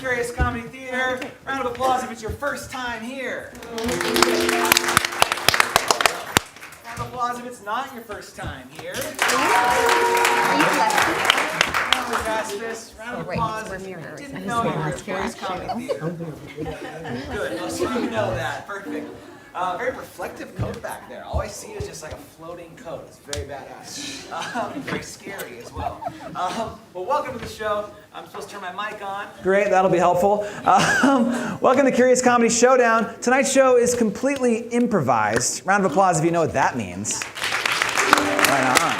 Curious Comedy Theater. Round of applause if it's your first time here. Round of applause if it's not your first time here. Round of applause if you didn't know you were at Curious Comedy Theater. Good, most of you know that. Perfect. Very reflective coat back there. All I see is just like a floating coat. It's very badass. Very scary as well. Well, welcome to the show. I'm supposed to turn my mic on. Great, that'll be helpful. Welcome to Curious Comedy Showdown. Tonight's show is completely improvised. Round of applause if you know what that means. Right on.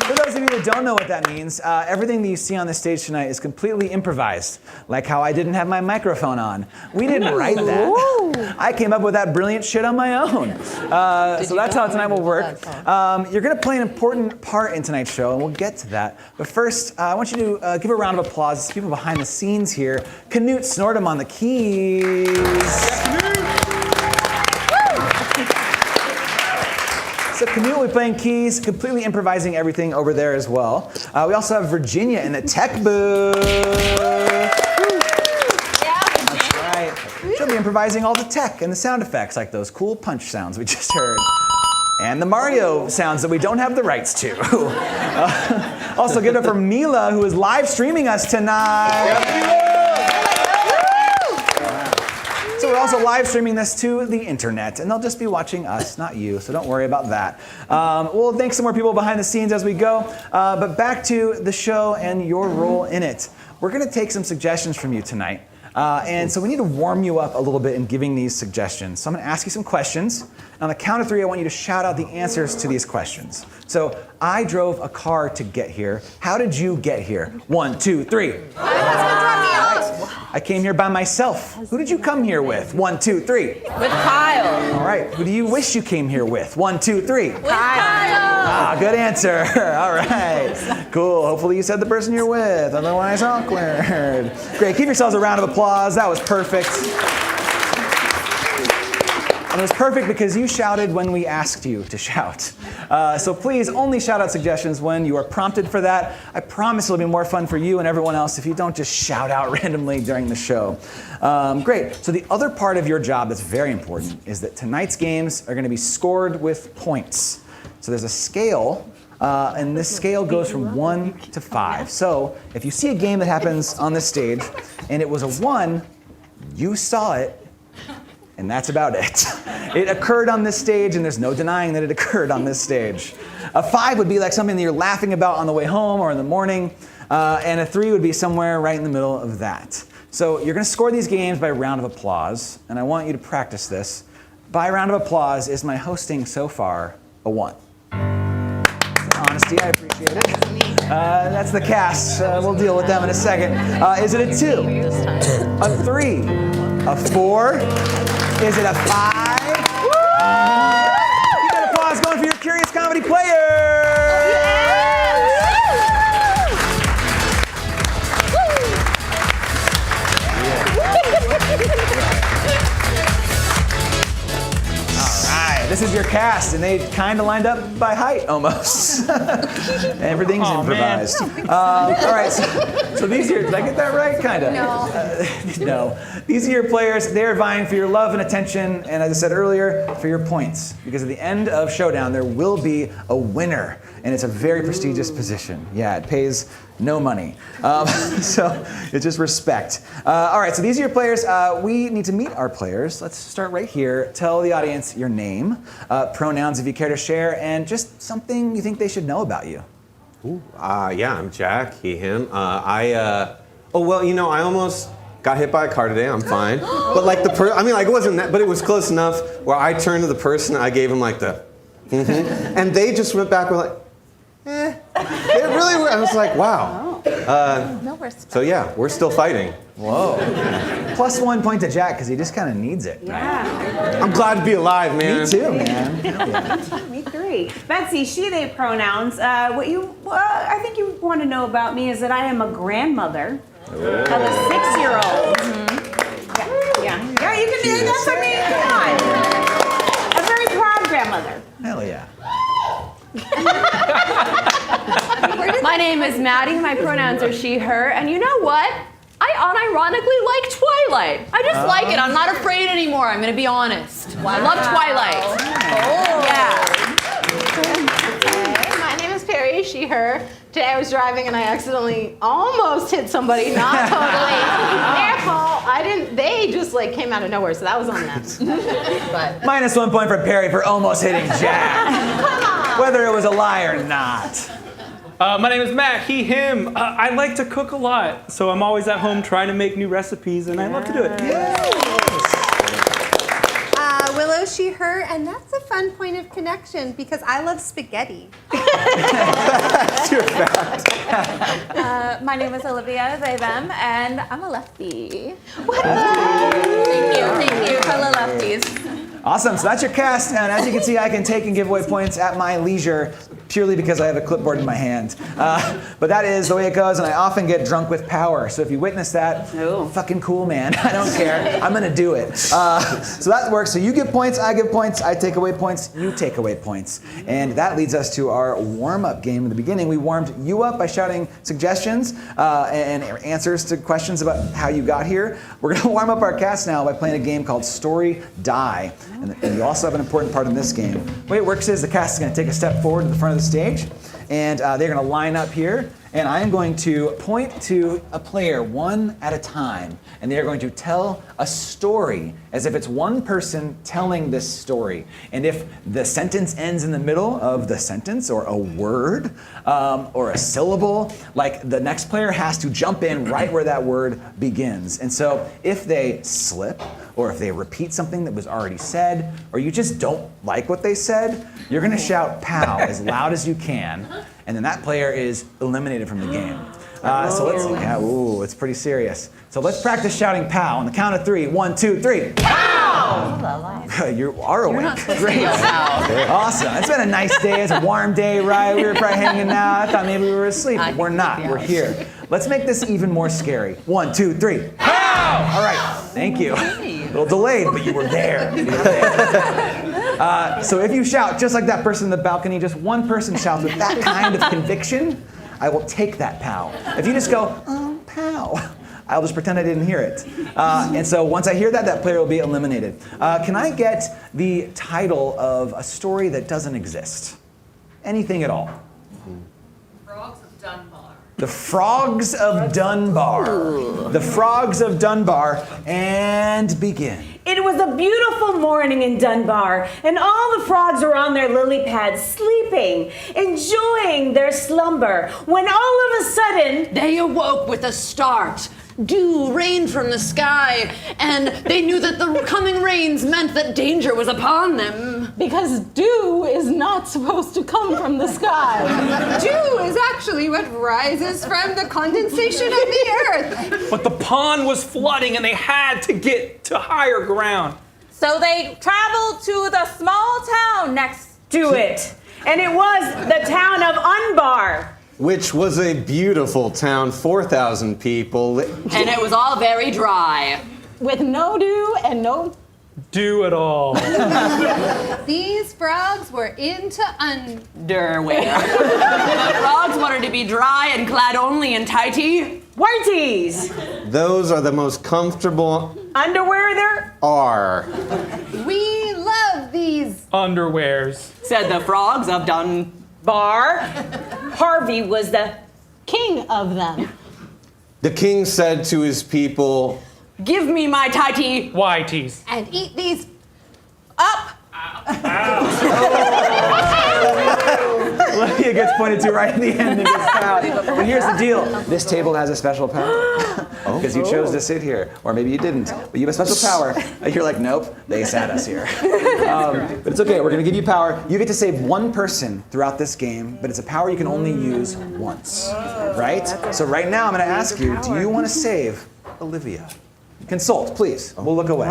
For those of you that don't know what that means, everything that you see on the stage tonight is completely improvised. Like how I didn't have my microphone on. We didn't write that. I came up with that brilliant shit on my own. So that's how tonight will work. You're going to play an important part in tonight's show, and we'll get to that. But first, I want you to give a round of applause to people behind the scenes here. Canute Snortum on the keys. So Canute will be playing keys, completely improvising everything over there as well. We also have Virginia in the tech booth. That's right. She'll be improvising all the tech and the sound effects, like those cool punch sounds we just heard. And the Mario sounds that we don't have the rights to. Also give it up for Mila, who is live streaming us tonight. So we're also live streaming this to the internet, and they'll just be watching us, not you, so don't worry about that. We'll thank some more people behind the scenes as we go, but back to the show and your role in it. We're going to take some suggestions from you tonight, and so we need to warm you up a little bit in giving these suggestions. So I'm going to ask you some questions. On the count of three, I want you to shout out the answers to these questions. So, I drove a car to get here. How did you get here? 1, 2, 3. I came here by myself. Who did you come here with? 1, 2, 3. With Kyle. All right. Who do you wish you came here with? 1, 2, 3. With Kyle. Good answer. All right. Cool. Hopefully you said the person you're with. Otherwise, awkward. Great. Give yourselves a round of applause. That was perfect. And it was perfect because you shouted when we asked you to shout. So please only shout out suggestions when you are prompted for that. I promise it'll be more fun for you and everyone else if you don't just shout out randomly during the show. Great. So the other part of your job that's very important is that tonight's games are going to be scored with points. So there's a scale, and this scale goes from 1 to 5. So if you see a game that happens on this stage and it was a 1, you saw it. And that's about it. It occurred on this stage, and there's no denying that it occurred on this stage. A 5 would be like something that you're laughing about on the way home or in the morning, and a 3 would be somewhere right in the middle of that. So you're going to score these games by round of applause, and I want you to practice this. By round of applause, is my hosting so far a 1? Honesty, I appreciate it. That's the cast. We'll deal with them in a second. Is it a 2? A 3? A 4? Is it a 5? Woo! Keep that applause going for your Curious Comedy players! All right, this is your cast, and they kind of lined up by height almost. Everything's improvised. All right, so these here, did I get that right? Kind of. No. No. These are your players. They're vying for your love and attention, and as I said earlier, for your points. Because at the end of Showdown, there will be a winner, and it's a very prestigious position. Yeah, it pays no money. So it's just respect. All right, so these are your players. We need to meet our players. Let's start right here. Tell the audience your name, pronouns if you care to share, and just something you think they should know about you. Yeah, I'm Jack, he, him. I almost got hit by a car today. I'm fine. But like it wasn't that, but it was close enough where I turned to the person, I gave him like the, and they just went back with like, They really were. I was like, wow. No respect. So yeah, we're still fighting. Whoa. +1 point to Jack because he just kind of needs it. Yeah. I'm glad to be alive, man. Me too, man. Yeah. Me 3. Betsy, she, they pronouns. I think you want to know about me is that I am a grandmother of a 6-year-old. Yeah, you can do that for me. Come on. A very proud grandmother. Hell yeah. My name is Maddie. My pronouns are she, her. And you know what? I ironically like Twilight. I just like it. I'm not afraid anymore. I'm going to be honest. I love Twilight. Okay, my name is Perry, she, her. Today I was driving and I accidentally almost hit somebody, not totally. Their fault. They just like came out of nowhere, so that was on them. But Minus 1 point for Perry for almost hitting Jack. come on. Whether it was a lie or not. My name is Matt, he, him. I like to cook a lot, so I'm always at home trying to make new recipes, and I love to do it. Willow, she, her, and that's a fun point of connection because I love spaghetti. That's your fact. My name is Olivia, they, them, and I'm a lefty. Thank you, fellow lefties. Awesome, so that's your cast, and as you can see, I can take and give away points at my leisure, purely because I have a clipboard in my hand. But that is the way it goes, and I often get drunk with power, so if you witness that, fucking cool, man. I don't care. I'm gonna do it. So that works, so you give points, I give points, I take away points, you take away points. And that leads us to our warm-up game in the beginning. We warmed you up by shouting suggestions and answers to questions about how you got here. We're gonna warm up our cast now by playing a game called Story Die. And you also have an important part in this game. The way it works is the cast is going to take a step forward to the front of the stage, and they're going to line up here, and I'm going to point to a player one at a time, and they're going to tell a story as if it's one person telling this story. And if the sentence ends in the middle of the sentence, or a word, or a syllable, like the next player has to jump in right where that word begins. And so if they slip, or if they repeat something that was already said, or you just don't like what they said, you're gonna shout "pow" as loud as you can, and then that player is eliminated from the game. So let's, it's pretty serious. So let's practice shouting "pow" on the count of 3. 1, 2, 3. Pow! You are awake. Great. Awesome. It's been a nice day. It's a warm day, right? We were probably hanging out. I thought maybe we were asleep. We're not. We're here. Let's make this even more scary. 1, 2, 3. Pow! All right. Thank you. A little delayed, but you were there. So if you shout just like that person in the balcony, just one person shouts with that kind of conviction, I will take that pow. If you just go, oh, pow, I'll just pretend I didn't hear it. And so once I hear that, that player will be eliminated. Can I get the title of a story that doesn't exist? Anything at all. Frogs of Dunbar. The Frogs of Dunbar. The Frogs of Dunbar, and begin. It was a beautiful morning in Dunbar, and all the frogs were on their lily pads sleeping, enjoying their slumber, when all of a sudden, They awoke with a start. Dew rained from the sky, and they knew that the coming rains meant that danger was upon them. Because dew is not supposed to come from the sky. Dew is actually what rises from the condensation of the earth. But the pond was flooding and they had to get to higher ground. So they traveled to the small town next do it. And it was the town of Unbar. Which was a beautiful town, 4,000 people. and it was all very dry. With no dew and no... Do it all. These frogs were into Underwear. The frogs wanted to be dry and clad only in tighty Whiteys. Those are the most comfortable Underwear there? are. We love these. Underwears. said the frogs of Bar. Harvey was the king of them. The king said to his people, Give me my tighty. Whiteys. And eat these Up. Olivia gets pointed to right at the end and gets fouled. But here's the deal. This table has a special power. Because you chose to sit here. Or maybe you didn't. But you have a special power. You're like, nope, they sat us here. But it's okay. We're going to give you power. You get to save one person throughout this game, but it's a power you can only use once. Right? So right now I'm going to ask you, do you want to save Olivia? Consult, please. We'll look away.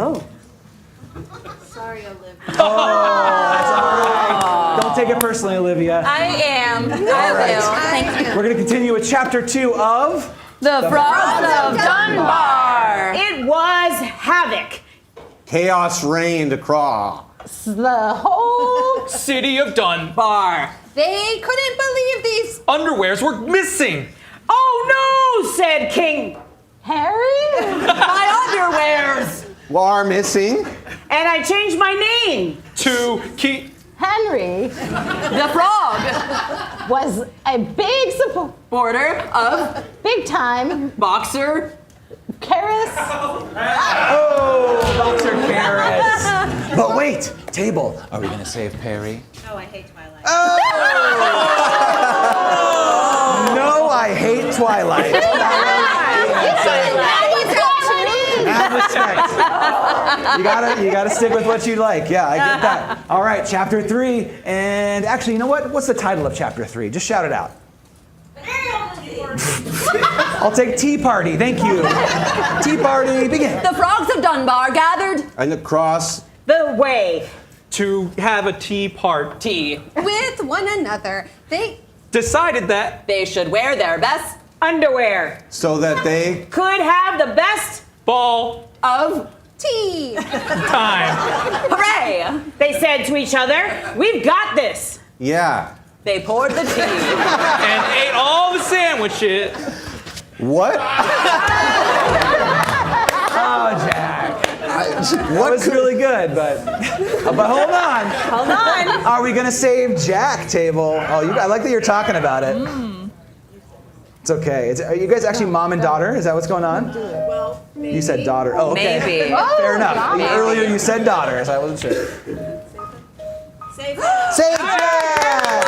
Sorry, Olivia. That's all right. Don't take it personally, Olivia. I am. I will. Thank you. We're going to continue with chapter 2 of The frogs of Dunbar. It was havoc. chaos reigned across. The whole... City of Dunbar. They couldn't believe these. Underwears were missing. Oh no, said King Harry? are missing. And I changed my name. To keep. Henry The frog, was a big border of big time boxer. Karis. Oh, boxer carrots. But wait, table. Are we gonna save Perry? Oh, I hate Twilight. No, I hate Twilight. Have respect. You gotta stick with what you like. Yeah, I get that. All right, chapter 3. And actually, you know what? What's the title of chapter 3? Just shout it out. I'll take Tea Party. Thank you. Tea Party, begin. The frogs of Dunbar gathered And across. The way. To have a tea party. With one another. They Decided that they should wear their best Underwear. So that they. Could have the best. ball of tea. time. hooray. They said to each other, we've got this. Yeah. They poured the tea. And ate all the sandwiches. What? Oh, Jack. That What was really good, but hold on. Hold on. Are we gonna save Jack, table? Oh, I like that you're talking about it. It's okay. Are you guys actually mom and daughter? Is that what's going on? Well, maybe. You said daughter. Oh, okay. Maybe. Fair enough. Earlier you said daughter, so I wasn't sure. Save Save Jack!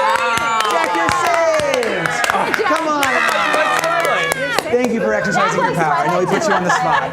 Jack, you're saved! Come on. Thank you for exercising your power. I know we put you on the spot.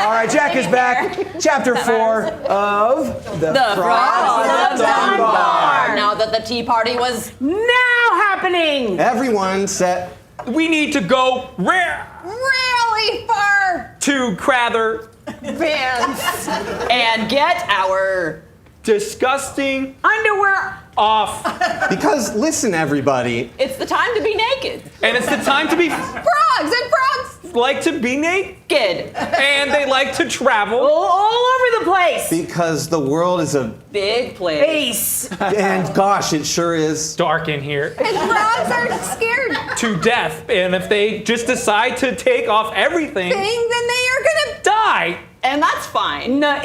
All right, Jack is back. Chapter 4 of The frogs of Dunbar. Now that the tea party was Now happening. Everyone set. We need to go Really far. to Crather. Pants. and get our Disgusting Underwear. off. Because listen, everybody. it's the time to be naked. And it's the time to be Frogs and frogs. like to be naked. Good. And they like to travel. All over the place. Because the world is a. Big place. Face. And gosh, it sure is. Dark in here. And frogs are scared. To death. And if they just decide to take off everything, Then they are gonna. die. And that's fine. No,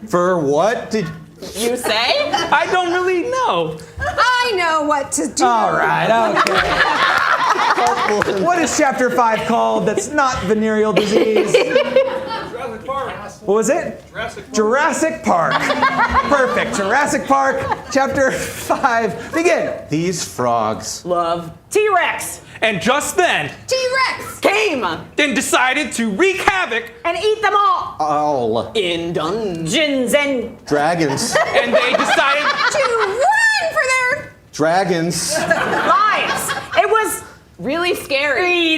For what did. You say? I don't really know. I know what to do. All right, okay. What is chapter 5 called that's not venereal disease? Jurassic Park. What was it? Jurassic Park. Perfect. Jurassic Park, chapter 5. Begin. These frogs. Love. T-Rex. And just then, T-Rex. Came then decided to wreak havoc. And eat them all. All. in dungeons. Gins and Dragons. And they decided To run for their. Dragons. lives. It was Really scary.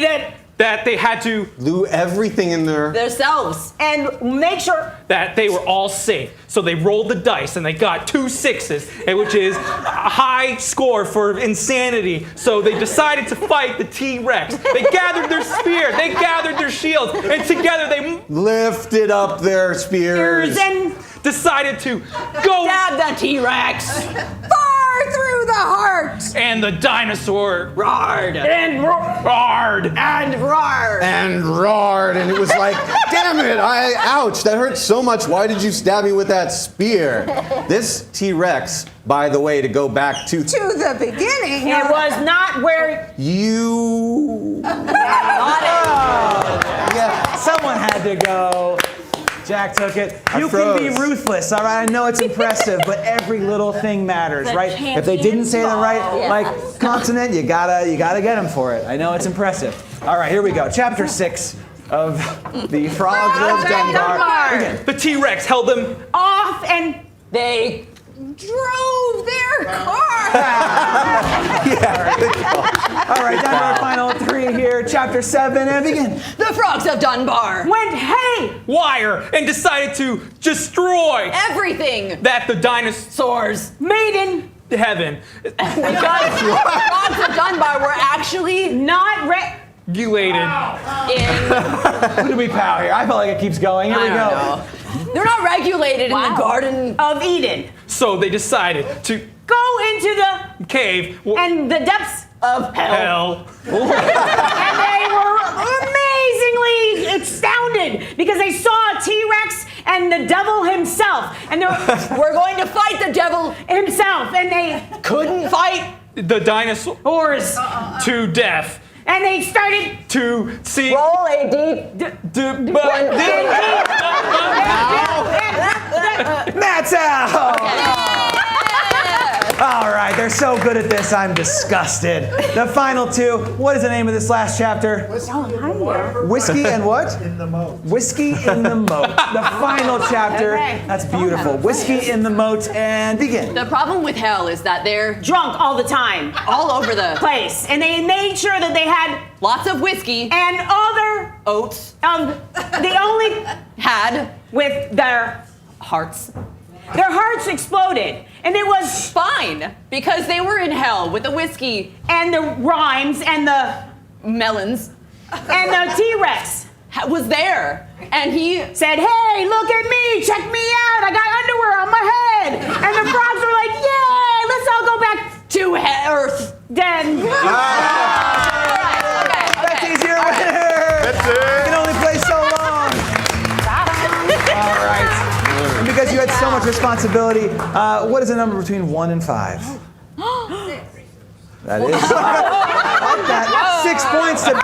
that they had to, Do everything in their. Themselves. and make sure. that they were all safe. So they rolled the dice and they got 2 6s, which is a high score for insanity. So they decided to fight the T-Rex. They gathered their spear, they gathered their shields, and together they Lifted up their spears. And decided to go. Stab the T-Rex. Far through the heart. And the dinosaur Roared. and roared. And roared. And roared, and it was like, damn it, ouch, that hurts so much. Why did you stab me with that spear? This T-Rex, by the way, to go back to To the beginning. it was not where. you. Yeah. Someone had to go. Jack took it. You can be froze. ruthless, all right? I know it's impressive, but every little thing matters, right? If they didn't say the right, consonant, you gotta get them for it. I know it's impressive. All right, here we go. Chapter 6 of the Frogs of Dunbar. Begin. The T-Rex held them. Off and They Drove their car. All right, down to our final 3 here. Chapter 7, and begin. The frogs of Dunbar. went hey. Wire and decided to destroy Everything. that the dinosaurs Maiden. heaven. Because the frogs of Dunbar were actually Not Regulated. in. Who do we pow here? I feel like it keeps going. Here we go. know. They're not regulated in the Garden. of Eden. So they decided to Go into the cave and the depths Of hell. hell. and they were amazingly astounded because they saw a T-Rex and the devil himself. And We're going to fight the devil. himself, and they Couldn't fight the dinosaurs to death. and they started To see. Roll a deep. Matt's out! All right, they're so good at this, I'm disgusted. The final two, what is the name of this last chapter? Whiskey and what? In the moat. Whiskey in the Moat. The final chapter. Okay. That's beautiful. Whiskey in the Moat, and begin. The problem with hell is that they're drunk all the time. all over the Place, and they made sure that they had lots of whiskey, and other oats, they only had with their hearts. hearts exploded, and it was Fine, because they were in hell with the whiskey, and the rhymes and the melons T-Rex was there, and he said, "Hey, look at me! Check me out! I got underwear on my head!" And the frogs were like, "Yay! Let's all go back to earth. then." Betsy's your winner! That's You it. can only play so long. All right. And because you had so much responsibility, what is the number between 1 and 5? That is. I like that. 6 points to Betsy.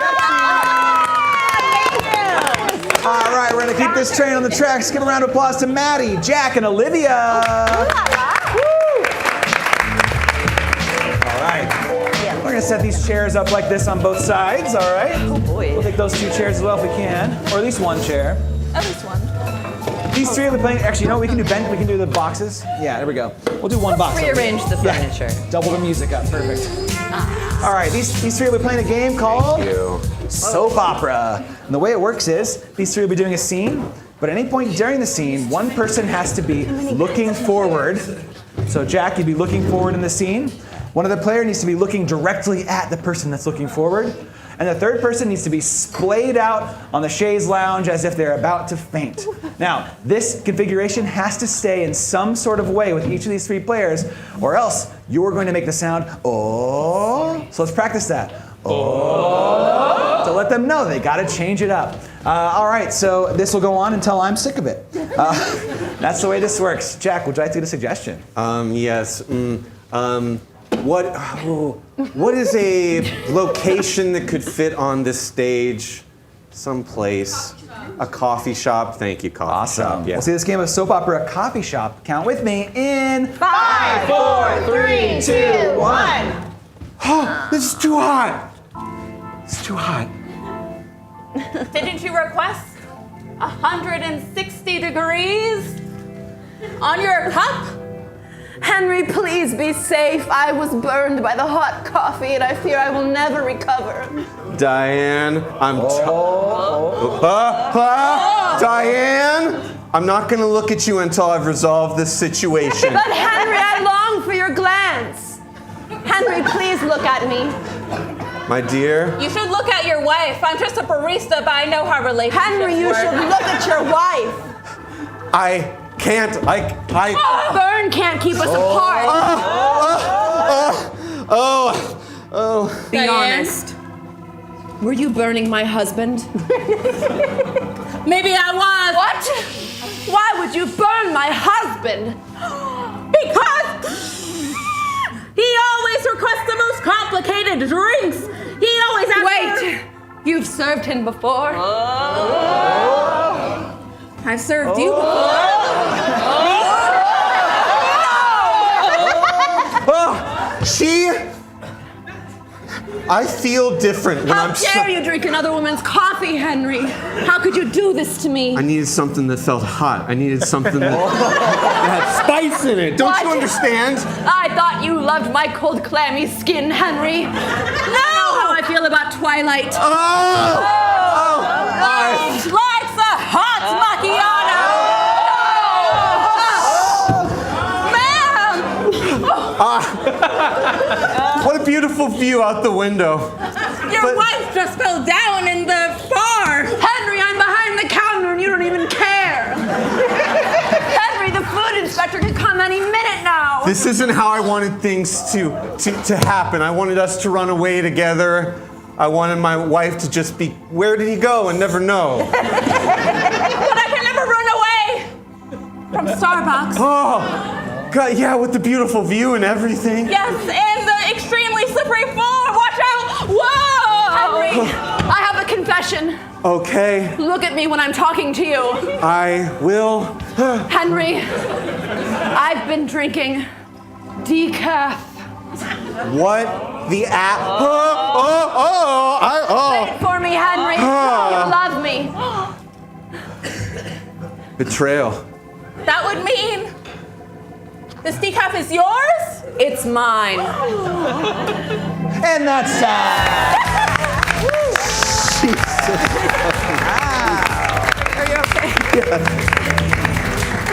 All right, we're going to keep this train on the tracks. Give a round of applause to Maddie, Jack, and Olivia. Woo! All right. We're going to set these chairs up like this on both sides, all right? Oh, boy. We'll take those 2 chairs as well if we can, or at least 1 chair. At least one. These 3 will be playing. Actually, you know what? We can do we can do the boxes. Yeah, there we go. We'll do 1 box. Rearrange the furniture. Double the music up. Perfect. All right, these 3 will be playing a game called Soap Opera. And the way it works is these 3 will be doing a scene, but at any point during the scene, one person has to be looking forward. So Jack, you'd be looking forward in the scene. One other player needs to be looking directly at the person that's looking forward. And the third person needs to be splayed out on the chaise lounge as if they're about to faint. Now, this configuration has to stay in some sort of way with each of these 3 players, or else you're going to make the sound, oh. So let's practice that. Oh. To let them know they got to change it up. All right, so this will go on until I'm sick of it. That's the way this works. Jack, would you like to get a suggestion? Yes. What is a location that could fit on this stage? Someplace. A coffee shop. Thank you, coffee shop. Yeah. We'll see this game of soap opera coffee shop. Count with me in 5, 4, 3, 2, 1. Oh, this is too hot. It's too hot. Didn't you request 160 degrees on your cup? Henry, please be safe. I was burned by the hot coffee and I fear I will never recover. Diane, Diane, I'm not gonna look at you until I've resolved this situation. But Henry, I long for your glance. Henry, please look at me. My dear. You should look at your wife. I'm just a barista, but I know how relationships Henry, you work. should look at your wife. I can't. Burn can't keep us apart. Be honest. Were you burning my husband? Maybe I was. What? Why would you burn my husband? Because he always requests the most complicated drinks. He always asks. Wait, you've served him before. I've served you before. I feel different when How dare you drink another woman's coffee, Henry? How could you do this to me? I needed something that felt hot. I needed something that had spice in it. Don't What? you understand? I thought you loved my cold, clammy skin, Henry. No! How I feel about Twilight. Likes a hot macchiato. What a beautiful view out the window. Your wife just fell down in the bar. Henry, I'm behind the counter and you don't even care. Henry, the food inspector could come any minute now. This isn't how I wanted things to happen. I wanted us to run away together. I wanted my wife to just be, where did he go, and never know. But I can never run away. Starbucks. Oh, God, yeah, with the beautiful view and everything. Yes, and the extremely slippery floor. Watch out! Whoa! Henry, I have a confession. Okay, Look at me when I'm talking to you. I will. Henry, I've been drinking decaf. What the app? Say it for me, Henry. You love me. Betrayal. That would mean this decaf is yours? It's mine. And that's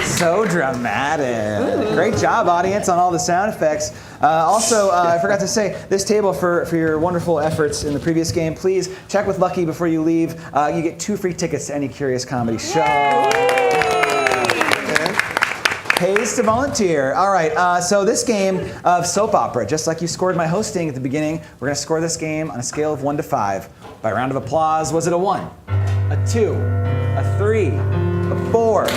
so dramatic. Great job, audience, on all the sound effects. Also, I forgot to say, this table for your wonderful efforts in the previous game, please check with Lucky before you leave. You get 2 free tickets to any Curious Comedy show. Pays to volunteer. All right, so this game of soap opera, just like you scored my hosting at the beginning, we're going to score this game on a scale of 1 to 5. By round of applause, was it a 1, a 2, a 3, a 4, a 5? 5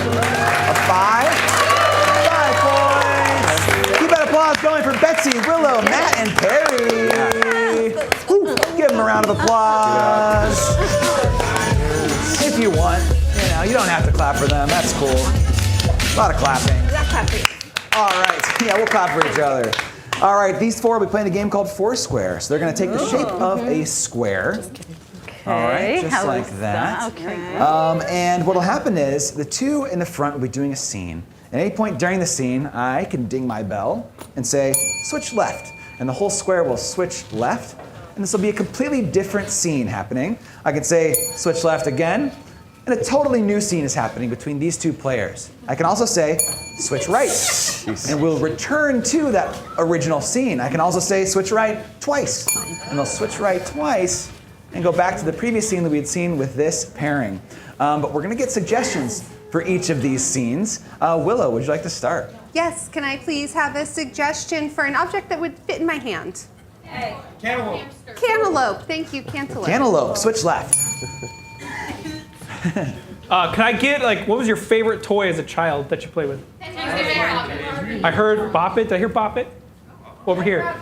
points. Keep that applause going for Betsy, Willow, Matt, and Perry. Woo. Give them a round of applause. If you want. You don't have to clap for them. That's cool. A lot of clapping. All right. Yeah, we'll clap for each other. All right, these 4 will be playing a game called Foursquare. So they're going to take the shape of a square. All right, just like that. Okay. And what will happen is the 2 in the front will be doing a scene. At any point during the scene, I can ding my bell and say, switch left. And the whole square will switch left. And this will be a completely different scene happening. I can say, switch left again. And a totally new scene is happening between these 2 players. I can also say, switch right. And we'll return to that original scene. I can also say, switch right twice. And they'll switch right twice and go back to the previous scene that we had seen with this pairing. But we're going to get suggestions for each of these scenes. Willow, would you like to start? Yes, can I please have a suggestion for an object that would fit in my hand? Cantaloupe. Cantaloupe. Thank you, cantaloupe. Cantaloupe, switch left. Can I get, what was your favorite toy as a child that you played with? I heard Bop It. Did I hear Bop It? Over here.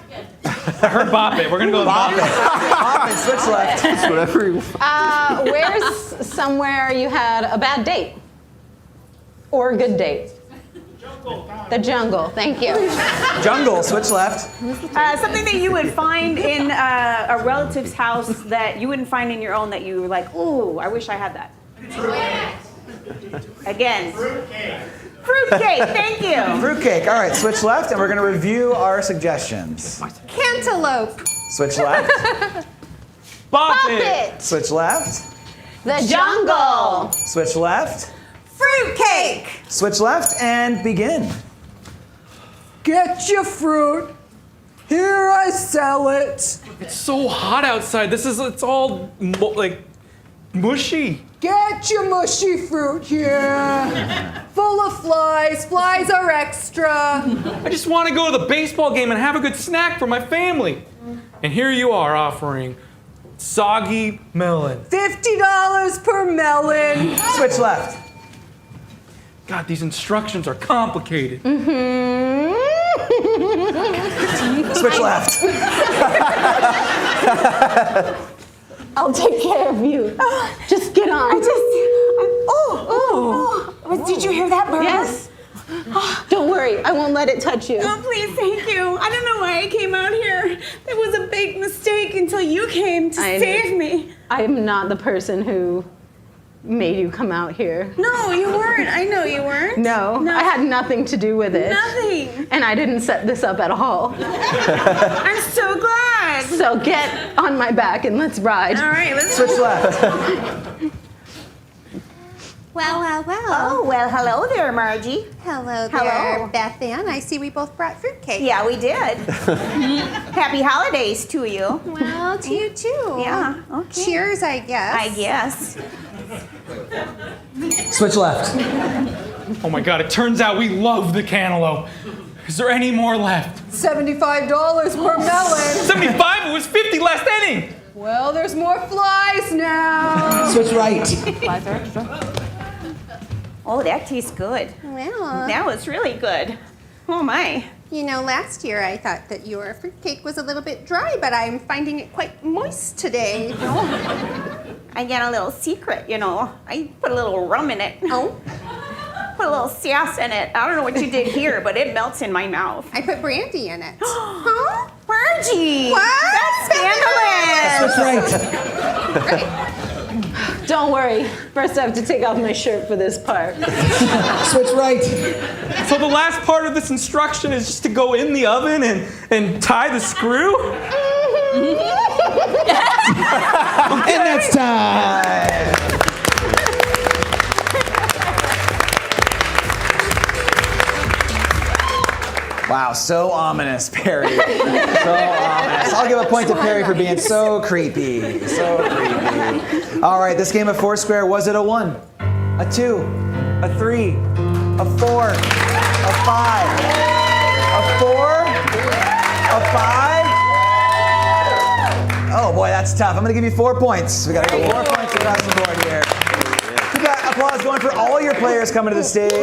I heard Bop It. We're going to go with Bop It. Bop it, switch left. It's whatever you want. Where's somewhere you had a bad date? Or a good date? The jungle. Thank you. Jungle, switch left. Something that you would find in a relative's house that you wouldn't find in your own that you were like, ooh, I wish I had that. Again. Fruitcake, thank you. Fruitcake, all right, switch left, and we're going to review our suggestions. Cantaloupe. Switch left, Bop Bop It. It. switch left, The jungle. switch left, Fruitcake. switch left, and begin. Get your fruit. Here I sell it. It's so hot outside. It's all mushy. Get your mushy fruit here. Full of flies. Flies are extra. I just want to go to the baseball game and have a good snack for my family. And here you are offering soggy melon. $50 per melon. Switch left. God, these instructions are complicated. Switch left. I'll take care of you. Just get on. Did you hear that bird? Yes. Don't worry, I won't let it touch you. Oh, please, thank you. I don't know why I came out here. It was a big mistake until you came to save me. I am not the person who made you come out here. No, you weren't. I know you weren't. No, I had nothing to do with it. Nothing. And I didn't set this up at all. I'm so glad. So get on my back and let's ride. All right, let's Switch left. Well. Oh, well, hello there, Margie. Hello there, Hello. Beth Ann. I see we both brought fruitcake. Yeah, we did. Happy holidays to you. Well, to you too. Yeah, okay. Cheers, I guess. I guess. Switch left. Oh my God, it turns out we love the cantaloupe. Is there any more left? $75 per melon. 75, it was 50 last inning. Well, there's more flies now. Switch right. Oh, that tastes good. Well, That was really good. Oh my. you know, last year I thought that your fruitcake was a little bit dry, but I'm finding it quite moist today. I got a little secret, you know. I put a little rum in it. Oh, Put a little sass in it. I don't know what you did here, but it melts in my mouth. I put brandy in it. Huh? Virgie! What? That's scandalous! That's right. Don't worry. First, I have to take off my shirt for this part. Switch right. So the last part of this instruction is just to go in the oven and tie the screw? And that's time. Wow, so ominous, Perry. So ominous. I'll give a point to Perry for being so creepy. So creepy. All right, this game of Foursquare, was it a 1, a 2, a 3, a 4, a 5, a 4, a 5? Oh boy, that's tough. I'm gonna give you 4 points. We gotta go 4 points across the board here. We got applause going for all your players coming to the stage.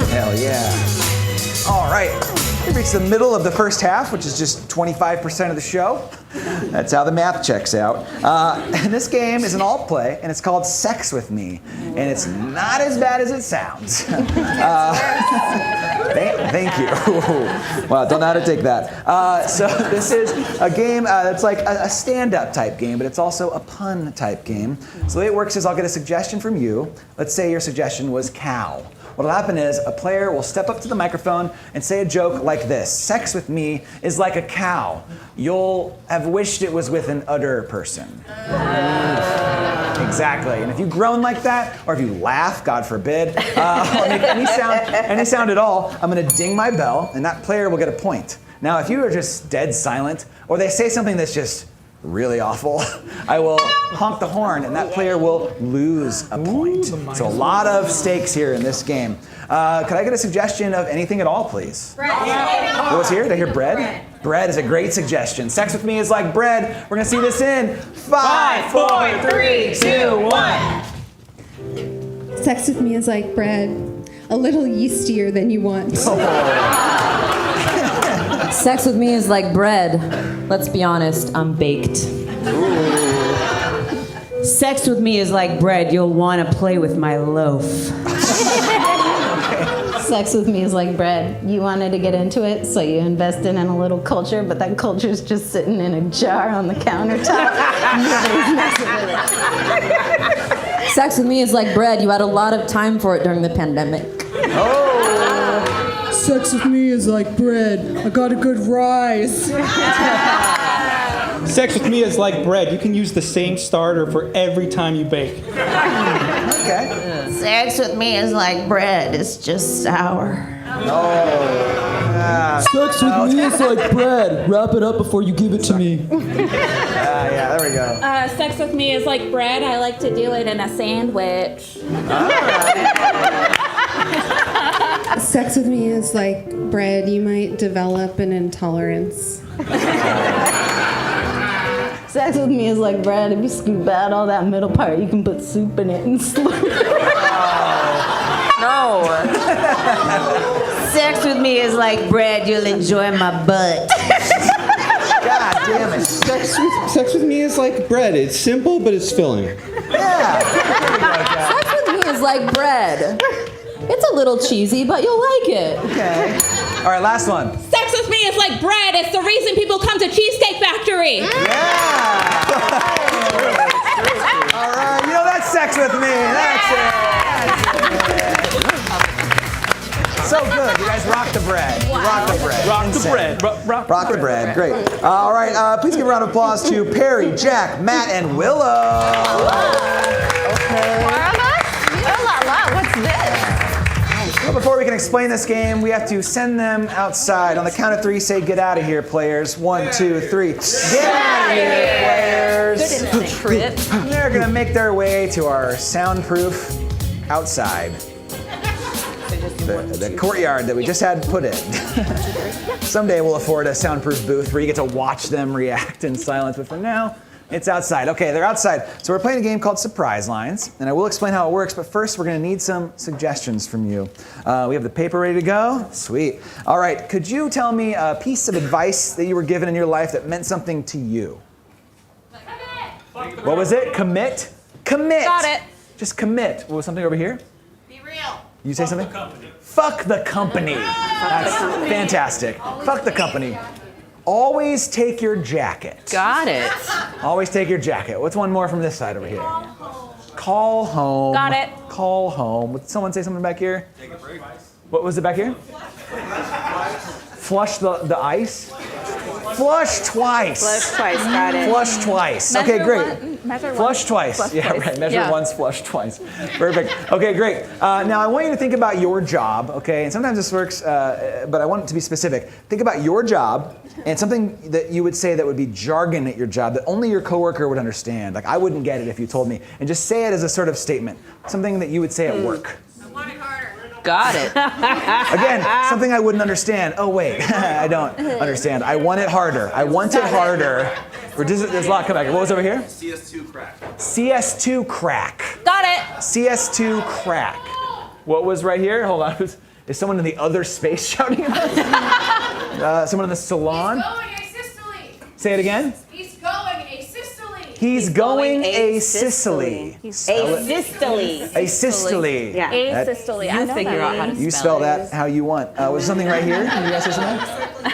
Hell yeah. All right. We've reached the middle of the first half, which is just 25% of the show. That's how the math checks out. And this game is an alt play, and it's called Sex With Me. And it's not as bad as it sounds. Thank you. Wow, don't know how to take that. So this is a game that's like a stand-up type game, but it's also a pun type game. So the way it works is I'll get a suggestion from you. Let's say your suggestion was cow. What'll happen is a player will step up to the microphone and say a joke like this. Sex with me is like a cow. You'll have wished it was with an udder person. Exactly. And if you groan like that, or if you laugh, God forbid, or make any sound at all, I'm going to ding my bell, and that player will get a point. Now, if you are just dead silent, or they say something that's just really awful, I will honk the horn, and that player will lose a point. So a lot of stakes here in this game. Could I get a suggestion of anything at all, please? Bread. What was here? Did I hear bread? Bread is a great suggestion. Sex with me is like bread. We're gonna see this in 5, 4, 3, 2, 1. Sex with me is like bread, a little yeastier than you want. Sex with me is like bread. Let's be honest, I'm baked. Sex with me is like bread. You'll want to play with my loaf. Sex with me is like bread. You wanted to get into it, so you invested in a little culture, but that culture's just sitting in a jar on the countertop. Nobody's messing with it. Sex with me is like bread. You had a lot of time for it during the pandemic. Sex with me is like bread. I got a good rise. Sex with me is like bread. You can use the same starter for every time you bake. Okay. Sex with me is like bread. It's just sour. Sex with me is like bread. Wrap it up before you give it to me. Yeah, there we go. Sex with me is like bread. I like to do it in a sandwich. Sex with me is like bread. You might develop an intolerance. Sex with me is like bread. If you scoop out all that middle part, you can put soup in it and slurp it. No. Sex with me is like bread. You'll enjoy my butt. God damn it. Sex with me is like bread. It's simple, but it's filling. Yeah. Sex with me is like bread. It's a little cheesy, but you'll like it. Okay. All right, last one. Sex with me is like bread. It's the reason people come to Cheesecake Factory. Yeah. All right, you know that's sex with me. That's it. So good. You guys rock the bread. Rock the bread. Rock the bread. Rock the bread. Great. All right, please give a round of applause to Perry, Jack, Matt, and Willow. Okay. What's this? Well, before we can explain this game, we have to send them outside. On the count of 3, say get out of here, players. 1, 2, 3. Get out of here, players. And they're gonna make their way to our soundproof outside. The courtyard that we just had put in. Someday we'll afford a soundproof booth where you get to watch them react in silence, but for now, It's outside. Okay, they're outside. So we're playing a game called Surprise Lines, and I will explain how it works, but first we're gonna need some suggestions from you. We have the paper ready to go? Sweet. All right, could you tell me a piece of advice that you were given in your life that meant something to you? What was it? Commit? Commit. Got it. Just commit. What was something over here? Be real. You say something? Fuck the company. That's fantastic. Fuck the company. Always take your jacket. Got it. Always take your jacket. What's one more from this side over here? Call home. Got it. Call home. Would someone say something back here? Take a break. What was it back here? Flush the ice? Flush twice. Flush twice, got it. Flush twice. Okay, great. Measure Flush once. twice. Flush Yeah, twice. right. Measure Yeah. once, flush twice. Perfect. Okay, great. Now I want you to think about your job, okay? And sometimes this works, but I want it to be specific. Think about your job and something that you would say that would be jargon at your job that only your coworker would understand. Like I wouldn't get it if you told me. And just say it as a sort of statement. Something that you would say at work. I want it harder. Got it. Again, something I wouldn't understand. Oh wait, I don't understand. I want it harder. I want it harder. There's a lot coming back. What was over here? CS2 crack. CS2 crack. Got it. CS2 crack. What was right here? Hold on. Is someone in the other space shouting at us? Someone in the salon? He's going a Sicily. Say it again. He's going a Sicily. He's going a Sicily. Spell it. Asystole. Asystole. Yeah. Asystole. I know figure that. out how to You spell that how you want. Was something right here? Can you guys say something?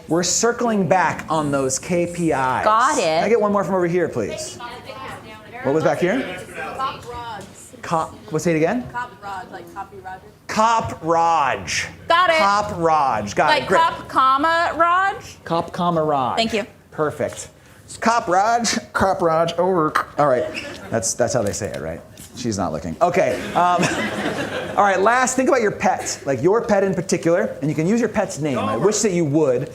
We're circling back on those KPIs. Got it. Can I get one more from over here, please? What was back here? Cop rods. What's it again? Cop rod, like copy Roger. Cop Raj. Got it. Cop Raj. Got Like it. Great. cop, comma, Raj. Cop, comma, Raj. Thank you. Perfect. Cop Raj. Cop Raj. Over. All right. That's how they say it, right? She's not looking. Okay. All right. Last, think about your pet, like your pet in particular, and you can use your pet's name. I wish that you would.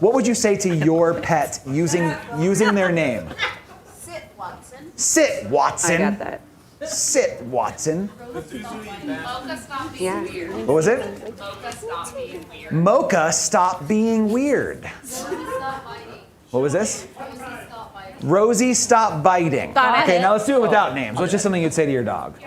What would you say to your pet using their name? Sit, Watson. Sit, Watson. I got that. Sit, Watson. Mocha, stop being weird. What was it? Mocha, stop being weird. Mocha, stop being weird. Stop biting. What was this? Rosie, stop biting. Rosie, stop biting. Got it. Okay, now let's do it without names. What's just something you'd say to your dog?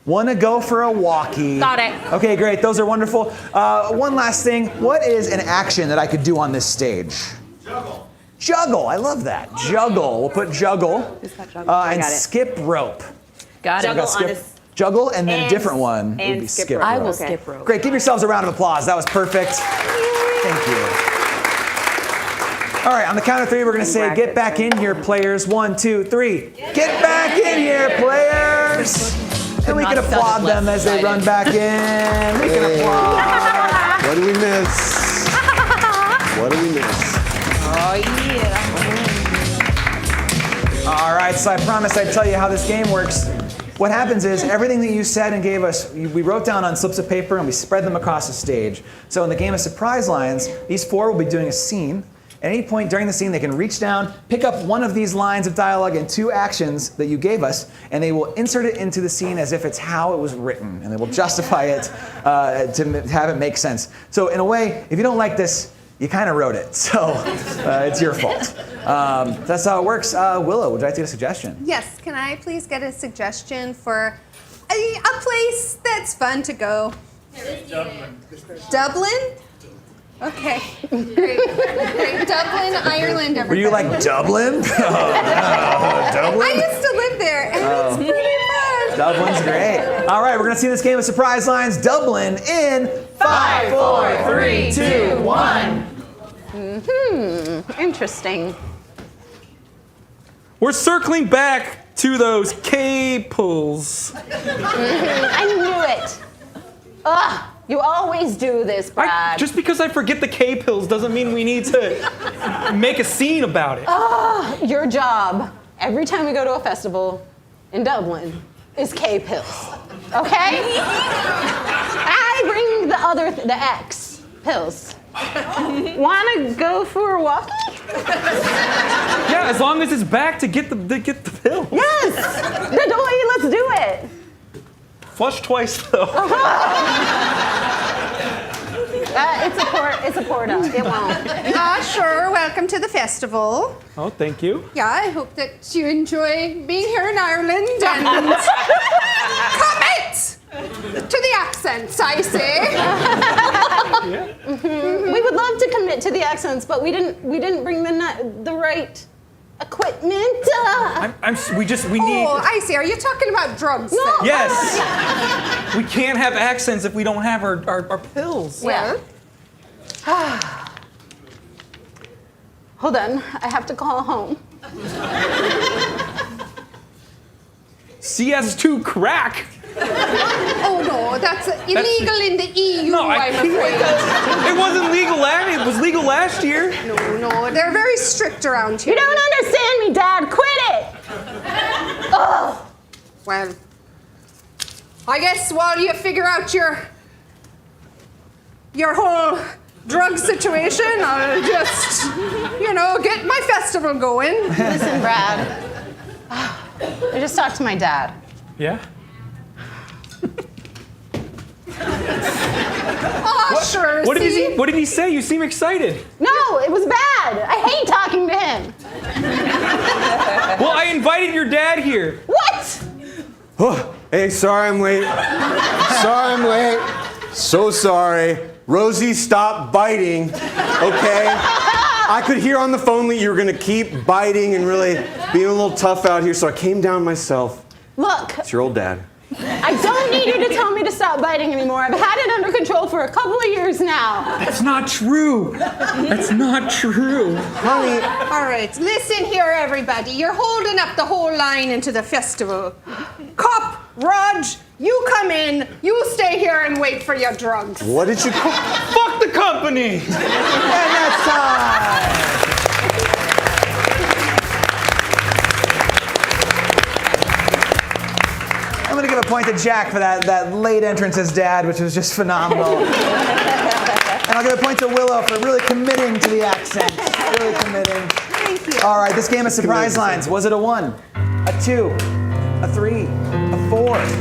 Wanna go for a walkie. Got it. Okay, great. Those are wonderful. One last thing. What is an action that I could do on this stage? Juggle. Juggle. I love that. Juggle. We'll put juggle. I And got it. skip rope. Got Juggle, juggle, and then a different one would be skip rope. I will skip rope. Great. Give yourselves a round of applause. That was perfect. Thank you. All right, on the count of three, we're going to say, get back in here, players. 1, 2, 3. Get back in here, players. And we can applaud them as they run back in. We can applaud. What do we miss? What do we miss? Oh, yeah. All right, so I promised I'd tell you how this game works. What happens is everything that you said and gave us, we wrote down on slips of paper and we spread them across the stage. So in the game of Surprise Lines, these four will be doing a scene. At any point during the scene, they can reach down, pick up one of these lines of dialogue and two actions that you gave us, and they will insert it into the scene as if it's how it was written, and they will justify it to have it make sense. So in a way, if you don't like this, you kind of wrote it, so it's your fault. That's how it works. Willow, would you like to get a suggestion? Yes, can I please get a suggestion for a place that's fun to go? Dublin? Okay. Great. Dublin, Ireland, everybody. Were you like Dublin? Dublin? I used to live there, and it's pretty fun. Dublin's great. All right, we're going to see this game of Surprise Lines, Dublin, in 5, 4, 3, 2, 1. Interesting. We're circling back to those K-pulls. I knew it. Ugh, you always do this, Brad. Just because I forget the K-pills doesn't mean we need to make a scene about it. Your job, every time we go to a festival in Dublin, is K-pills. Okay? I bring the X pills. Wanna go for a walkie? Yeah, as long as it's back to get the pill. Yes! Let's do it. Flush twice though. It's a porta. It won't. Sure. Welcome to the festival. Oh, thank you. Yeah, I hope that you enjoy being here in Ireland and commit to the accents, I say. We would love to commit to the accents, but we didn't bring the right equipment. We need. Oh, I see. Are you talking about drugs? No. then? Yes. We can't have accents if we don't have our pills. Well. Hold on. I have to call home. CS2 crack. Oh no, that's illegal in the EU. No, I'm afraid. It wasn't legal it was legal last year. No, they're very strict around here. You don't understand me, Dad. Quit it. Oh. Well, I guess while you figure out your whole drug situation, I'll just, get my festival going. Listen, Brad. I just talked to my dad. Yeah? Oh, sure. What did he say? You seem excited. No, it was bad. I hate talking to him. Well, I invited your dad here. What? Oh, hey, sorry I'm late. So sorry. Rosie, stop biting, okay? I could hear on the phone that you were gonna keep biting and really being a little tough out here, so I came down myself. Look. It's your old dad. I don't need you to tell me to stop biting anymore. I've had it under control for a couple of years now. That's not true. That's not true. Honey. All right, listen here, everybody. You're holding up the whole line into the festival. Cop, Raj, you come in. You stay here and wait for your drugs. What did you call? Fuck the company! And that's time! I'm going to give a point to Jack for that late entrance as dad, which was just phenomenal. And I'll give a point to Willow for really committing to the accent. Really committing. Thank you. All right, this game of surprise lines. Was it a 1, a 2, a 3, a 4, a 5?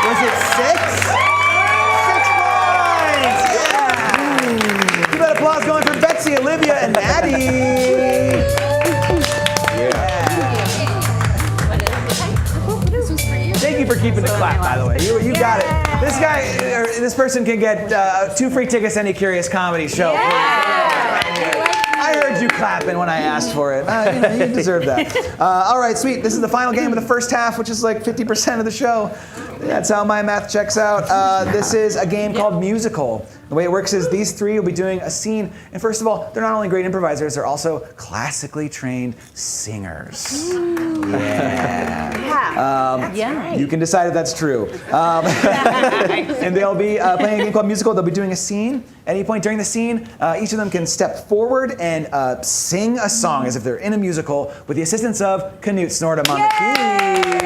Was it 6? 6 points! Yeah! Give that applause going for Betsy, Olivia, and Maddie. Thank you for keeping the clap, by the way. You got it. This person can get 2 free tickets to any Curious Comedy show. I heard you clapping when I asked for it. You deserve that. All right, sweet. This is the final game of the first half, which is like 50% of the show. That's how my math checks out. This is a game called Musical. The way it works is these 3 will be doing a scene. And first of all, they're not only great improvisers, they're also classically trained singers. You can decide if that's true. And they'll be playing a game called Musical. They'll be doing a scene. At any point during the scene, each of them can step forward and sing a song as if they're in a musical with the assistance of Canute Snortum on the keys.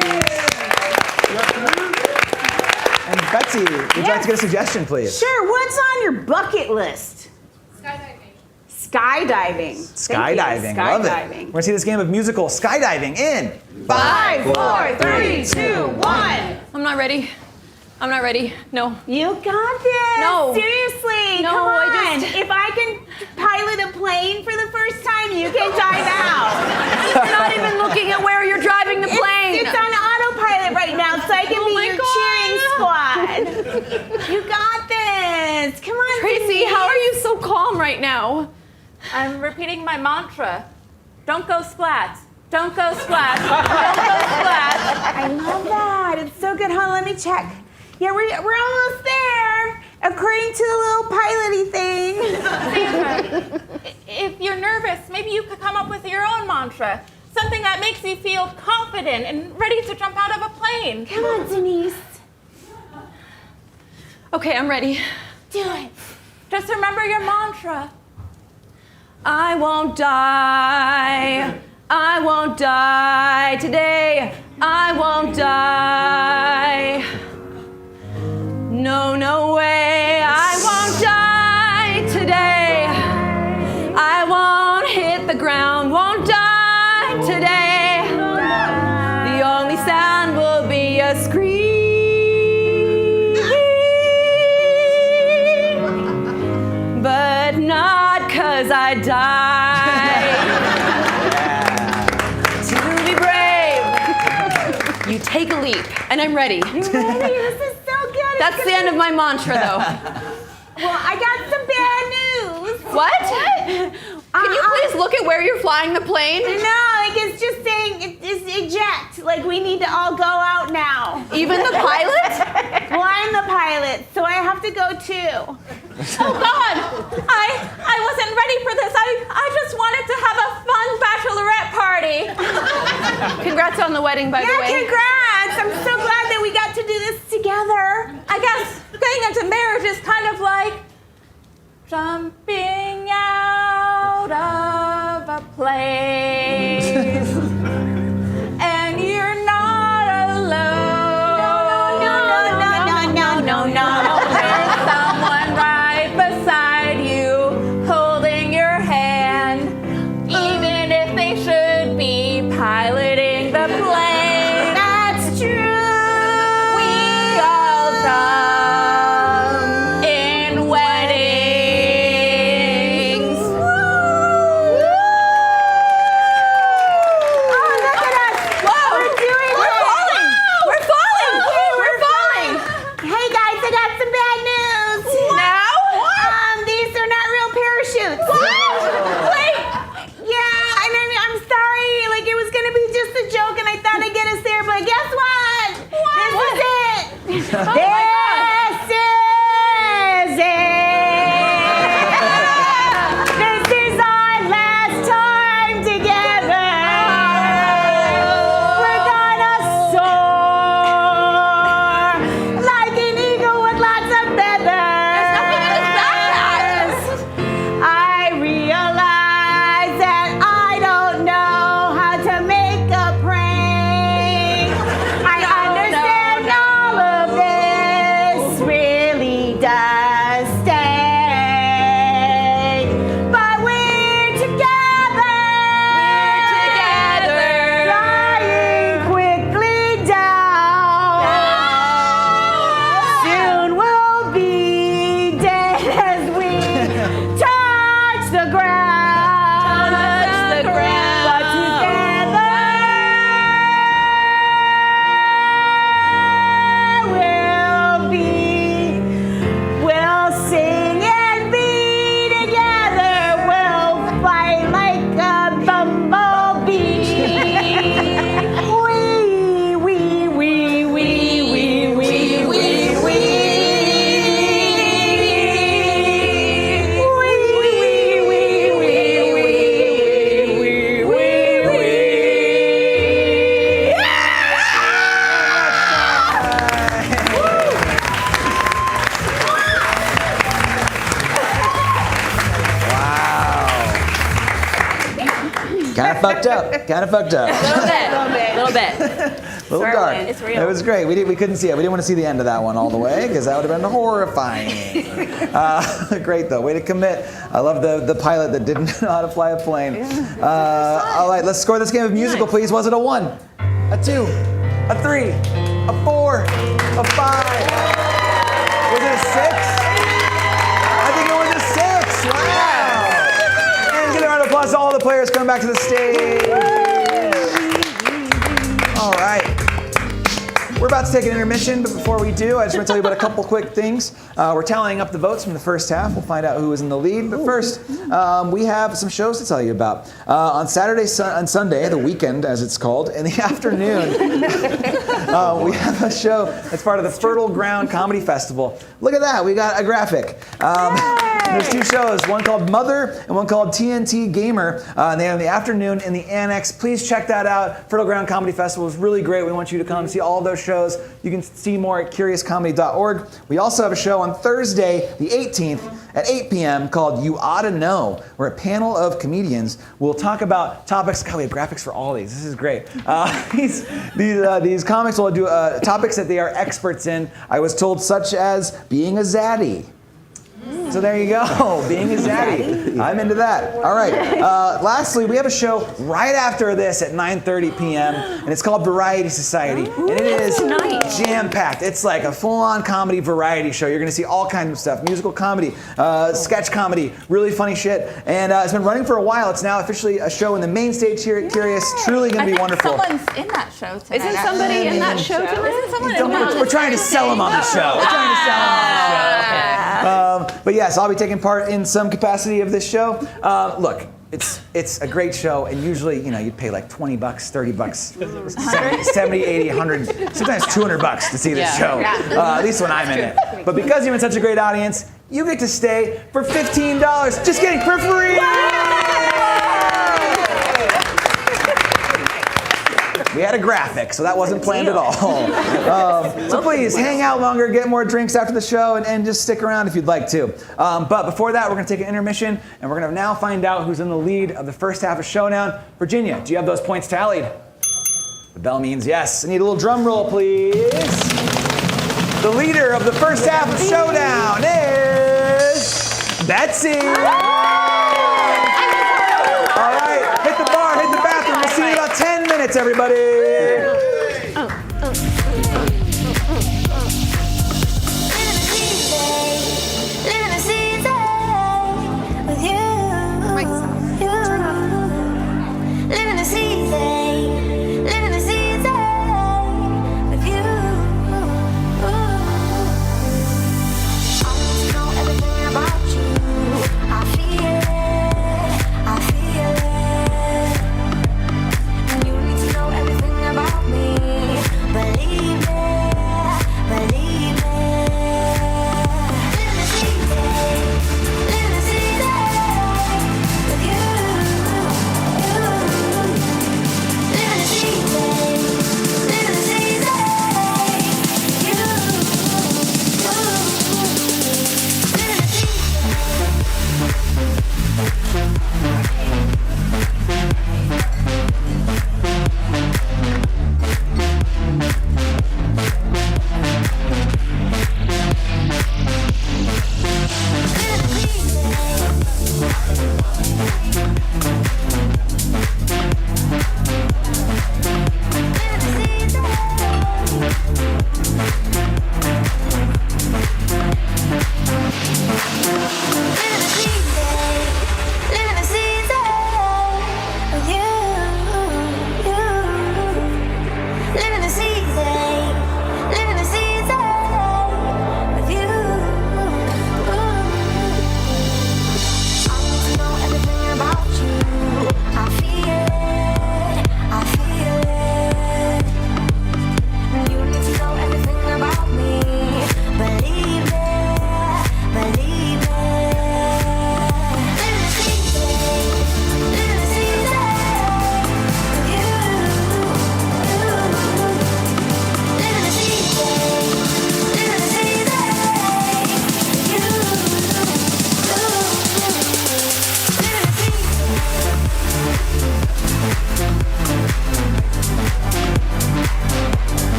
And Betsy, would you like to get a suggestion, please? Sure. What's on your bucket list? Skydiving. Skydiving. Love it. We're going to see this game of musical skydiving in 5, 4, 3, 2, 1. I'm not ready. No. You got this. No. Seriously. No, come on. I If I can pilot a plane for the first time, you can dive out. You're not even looking at where you're driving the plane. It's on autopilot right now, so I can be your cheering squad. You got this. Come on, Tracy, Denise. how are you so calm right now? I'm repeating my mantra. Don't go splat. Don't go splat. Don't go splat. I love that. It's so good. Hold on, let me check. Yeah, we're almost there, according to the little piloty thing. Sandra, if you're nervous, maybe you could come up with your own mantra. Something that makes you feel confident and ready to jump out of a plane. Come on, Denise. Okay, I'm ready. Do it. Just remember your mantra. I won't die. I won't die today. I won't die. No, no way. I won't die today. I won't hit the ground. Won't die today. The only sound will be a scream. and I'm ready. You ready? This is so good. That's the end of my mantra, though. Well, I got some bad news. What? Can you please look at where you're flying the plane? No, like it's just saying it's eject. Like we need to all go out now. Even the pilot? Well, I'm the pilot, so I have to go too. Oh God, I wasn't ready for this. I just wanted to have a fun bachelorette party. Congrats on the wedding, by the way. Yeah, congrats. I'm so glad that we got to do this together. I guess getting into marriage is kind of like jumping out of a plane. And you're not alone. No. There's someone right beside you holding your hand, even if they should be piloting the plane. That's true. We all jump in weddings. Oh, look at us. Whoa! We're doing We're it. falling! We're falling! We're falling! Hey guys, I got some bad news. Now? These are not real parachutes. Wait! Yeah, and I'm sorry. Like it was gonna be just a joke, and I thought I'd get us there, but guess what? This is it. This is it. This is our last time together. We're gonna soar like an eagle with lots of feathers. There's nothing in his backpack. I realize that I don't know how to make a prank. I understand all of this really does stink. But we're together. Flying quickly down. Soon we'll be dead as we touch the ground. But together we'll sing and be together. We'll fight like a bumblebee. Kind of fucked up. Kind of fucked up. A little bit. Little dark. It's real. It was great. We couldn't see it. We didn't want to see the end of that one all the way because that would have been horrifying. Great though. Way to commit. I love the pilot that didn't know how to fly a plane. All right, let's score this game of musical, please. Was it a 1, a 2, a 3, a 4, a 5? Was it a 6? I think it was a 6. Wow. And give a round of applause to all the players coming back to the stage. All right. We're about to take an intermission, but before we do, I just want to tell you about a couple quick things. We're tallying up the votes from the first half. We'll find out who was in the lead. But first, we have some shows to tell you about. On Saturday and Sunday, the weekend as it's called, in the afternoon, we have a show that's part of the Fertile Ground Comedy Festival. Look at that, we got a graphic. There's 2 shows, one called Mother and one called TNT Gamer. And they're in the afternoon in the Annex. Please check that out. Fertile Ground Comedy Festival is really great. We want you to come see all those shows. You can see more at curiouscomedy.org. We also have a show on Thursday, the 18th at 8 p.m. called You Oughta Know, where a panel of comedians will talk about topics. God, we have graphics for all these. This is great. These comics will do topics that they are experts in. I was told such as being a zaddy. So there you go, being a zaddy. I'm into that. All right. Lastly, we have a show right after this at 9:30 p.m. and it's called Variety Society, and it is jam-packed. It's like a full-on comedy variety show. You're going to see all kinds of stuff: musical comedy, sketch comedy, really funny shit. And it's been running for a while. It's now officially a show in the main stage here at Curious. Truly going to be wonderful. Someone's in that show tonight. Isn't somebody in that show tonight? Isn't someone in We're trying to sell them on the show. We're trying to sell them on the show. But yes, I'll be taking part in some capacity of this show. Look, it's a great show, and usually, you'd pay like $20, $30, 70, 80, 100, sometimes $200 to see this show. At least when I'm in it. But because you're in such a great audience, you get to stay for $15. Just kidding, for free! We had a graphic, so that wasn't planned at all. So please hang out longer, get more drinks after the show, and just stick around if you'd like to. But before that, we're going to take an intermission, and we're going to now find out who's in the lead of the first half of Showdown. Virginia, do you have those points tallied? The bell means yes. I need a little drum roll, please. The leader of the first half of Showdown is Betsy. All right, hit the bar, hit the bathroom. We'll see you in about 10 minutes, everybody. About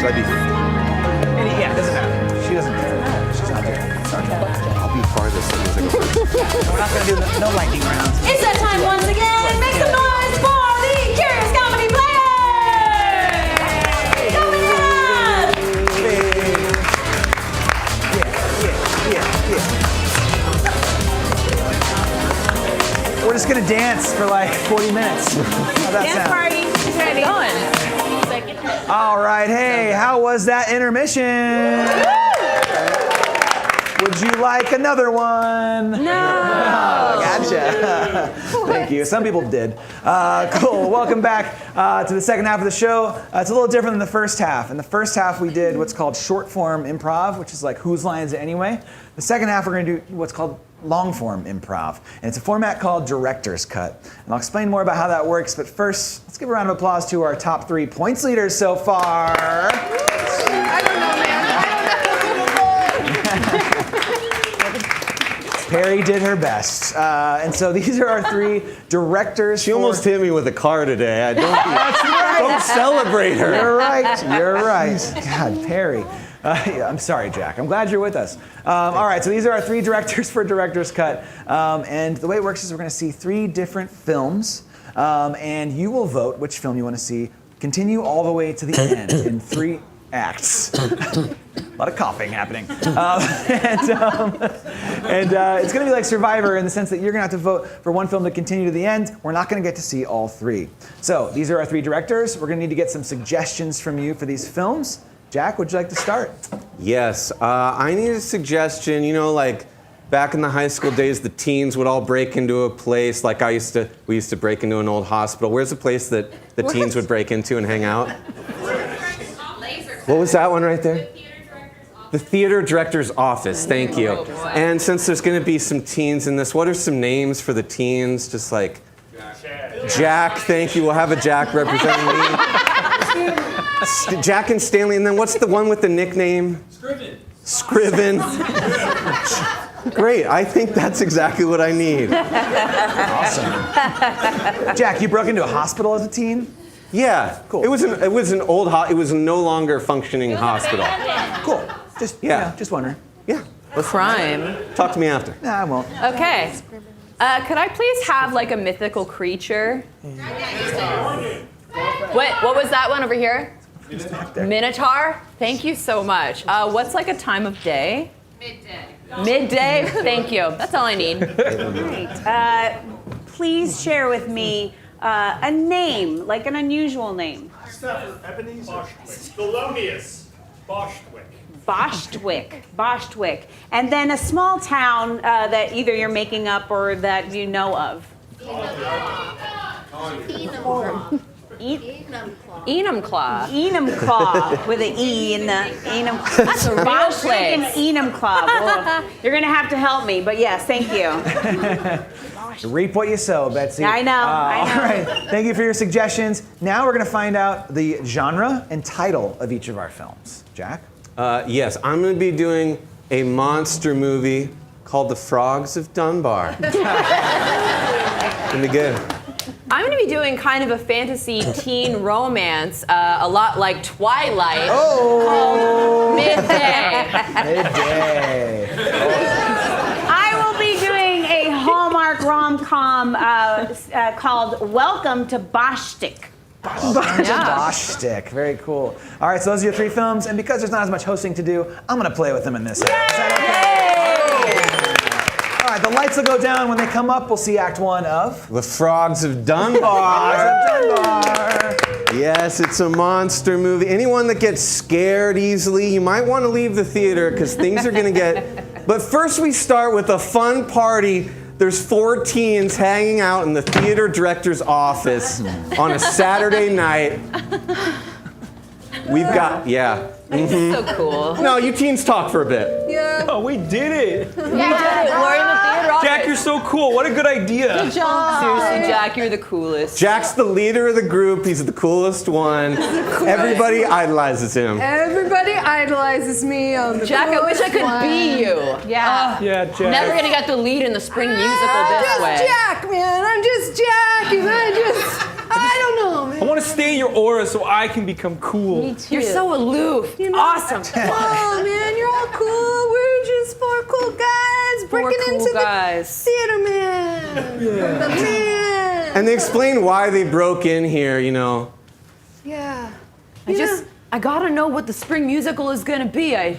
Should I be? Yeah, it doesn't matter. She doesn't care. She's not there. Sorry. I'll be farthest. That means I go first. We're not gonna do no lightning rounds. It's that time once again. Make some noise for the Curious Comedy Players! Coming up! We're just gonna dance for like 40 minutes. How's that Dance sound? party. She's ready. All right, hey, how was that intermission? Would you like another one? No. Gotcha. Thank you. Some people did. Cool. Welcome back to the second half of the show. It's a little different than the first half. In the first half, we did what's called short form improv, which is like whose line is it anyway. The second half, we're going to do what's called long form improv. And it's a format called director's cut. And I'll explain more about how that works. But first, let's give a round of applause to our top 3 points leaders so far. I don't know, man. Perry did her best. And so these are our 3 directors. She almost hit me with a car today. Don't celebrate her. You're right. You're right. God, Perry. I'm sorry, Jack. I'm glad you're with us. All right, so these are our 3 directors for Director's Cut. And the way it works is we're going to see 3 different films. And you will vote which film you want to see. Continue all the way to the end in 3 acts. A lot of coughing happening. And it's going to be like Survivor in the sense that you're going to have to vote for one film to continue to the end. We're not going to get to see all 3. So these are our 3 directors. We're going to need to get some suggestions from you for these films. Jack, would you like to start? Yes, I need a suggestion. You know, like back in the high school days, the teens would all break into a place. Like we used to break into an old hospital. Where's the place that the teens would break into and hang out? What was that one right there? The theater director's office. Thank you. And since there's going to be some teens in this, what are some names for the teens? Just like Jack. Thank you. We'll have a Jack representing me. Jack and Stanley, and then what's the one with the nickname? Scriven. Great, I think that's exactly what I need. Awesome. Jack, you broke into a hospital as a teen? Yeah, cool. It was an old it was a no longer functioning hospital. Cool. Just just wondering. Yeah. Crime. Talk to me after. Nah, I won't. Okay. Could I please have like a mythical creature? Wait, what was that one over here? Minotaur? Thank you so much. What's like a time of day? Midday? Thank you. That's all I need. Great. Please share with me a name, like an unusual name. Thelonious Bostwick. Bostwick. And then a small town that either you're making up or that you know of. Enumclaw with an E in the Enumclaw. That's a real place. Enumclaw. Well, you're gonna have to help me, but yes, thank you. Reap what you sow, Betsy. I know. All right. Thank you for your suggestions. Now we're going to find out the genre and title of each of our films. Jack? Yes, I'm going to be doing a monster movie called The Frogs of Dunbar. Gonna be good. I'm going to be doing kind of a fantasy teen romance, a lot like Twilight, called Midday. Midday. I will be doing a Hallmark rom-com called Welcome to Bostwick. Bostwick. Very cool. All right, so those are your 3 films, and because there's not as much hosting to do, I'm going to play with them in this. Is that okay? All right, the lights will go down. When they come up, we'll see Act 1 of The Frogs of Dunbar. Yes, it's a monster movie. Anyone that gets scared easily, you might want to leave the theater because things are going to get... But first we start with a fun party. There's 4 teens hanging out in the theater director's office on a Saturday night. We've got, So cool. No, you teens talk for a bit. Yeah. Oh, we did it. We did it. We're in the theater office. Jack, you're so cool. What a good idea. Good job. Seriously, Jack, you're the coolest. Jack's the leader of the group. He's the coolest one. Everybody idolizes him. Everybody idolizes me on the Jack, I wish I could be you. Yeah. Yeah, Jack. Never gonna get the lead in the spring musical this way. Jack, man. I'm just Jack, and I don't know, man. I want to stay in your aura so I can become cool. Me too. You're so aloof. Awesome. Oh man, you're all cool. We're just four cool guys breaking into the theater man. The man. And they explain why they broke in here, you know. Yeah. I gotta know what the spring musical is gonna be. I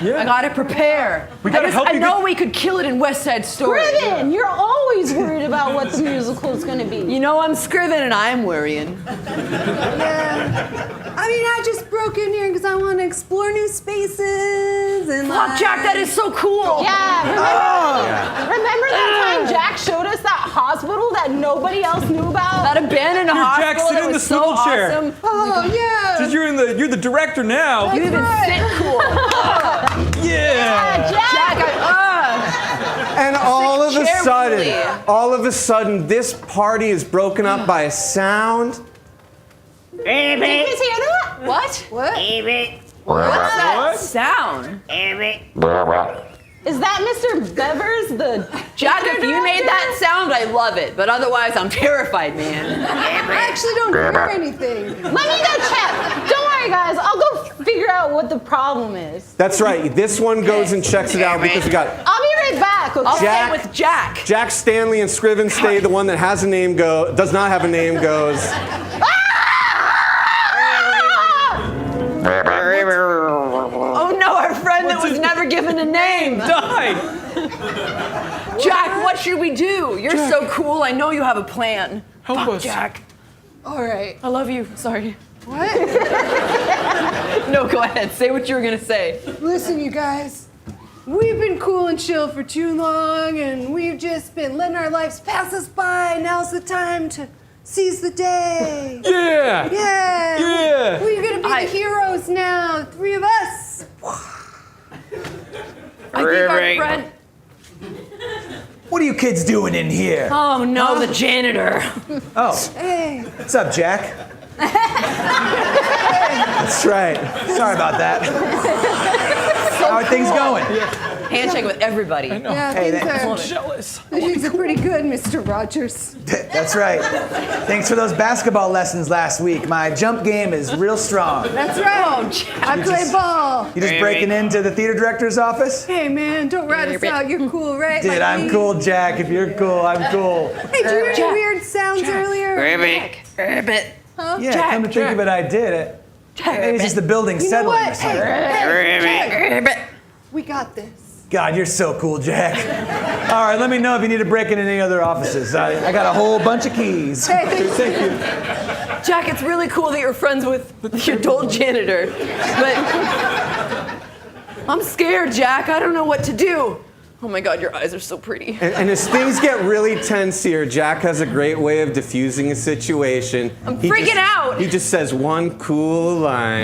gotta prepare. I know we could kill it in West Side Story. Scriven, you're always worried about what the musical is going to be. You know I'm Scriven and I'm worrying. Yeah. I mean, I just broke in here because I want to explore new spaces and. Fuck, Jack, that is so cool. Yeah, remember that time Jack showed us that hospital that nobody else knew about? That abandoned hospital. Jack, sit that in the was so swivel chair. awesome. Oh yeah. Since you're the director now. You even sit cool. Yeah. Jack, And all of a sudden, this party is broken up by a sound. did you guys hear that? What? What? What's that sound? Is that Mr. Bevers, the Jack, if you made that sound, I love it. But otherwise, I'm terrified, man. I actually don't hear anything. Let me go check. Don't worry, guys. I'll go figure out what the problem is. That's right. This one goes and checks it out because we got I'll be right back. Okay? I'll stay with Jack. Jack, Stanley, and Scriven stay. The one that has a name does not have a name goes. Oh no, our friend that was never given a name died. Jack, what should we do? You're so cool. I know you have a plan. Help us. Jack. All right. I love you. Sorry. What? No, go ahead. Say what you were gonna say. Listen, you guys. We've been cool and chill for too long, and we've just been letting our lives pass us by. Now's the time to seize the day. Yeah. Yeah. Yeah. We're gonna be the heroes now. The three of us. I think our friend. What are you kids doing in here? Oh no, the janitor. Oh, Hey. what's up, Jack? That's right. Sorry about that. How are things going? Handshake with everybody. I know. Yeah, Hey, things are pretty good, Mr. Rogers. That's right. Thanks for those basketball lessons last week. My jump game is real strong. That's right. I play ball. You just breaking into the theater director's office? Hey, man, don't rat us out. You're cool, right? Dude, Like I'm me? cool, Jack. If you're cool, I'm cool. Hey, did you hear any weird sounds earlier? Rabbit. Huh? Yeah, come to think of it, I did it. Maybe it's just the building You know settling. what? Hey, Jack, we got this. God, you're so cool, Jack. All right, let me know if you need to break into any other offices. I got a whole bunch of keys. Hey, thank you. Jack, it's really cool that you're friends with the adult janitor, but I'm scared, Jack. I don't know what to do. Oh my God, your eyes are so pretty. And as things get really tense here, Jack has a great way of diffusing a situation. I'm freaking out. He just says one cool line.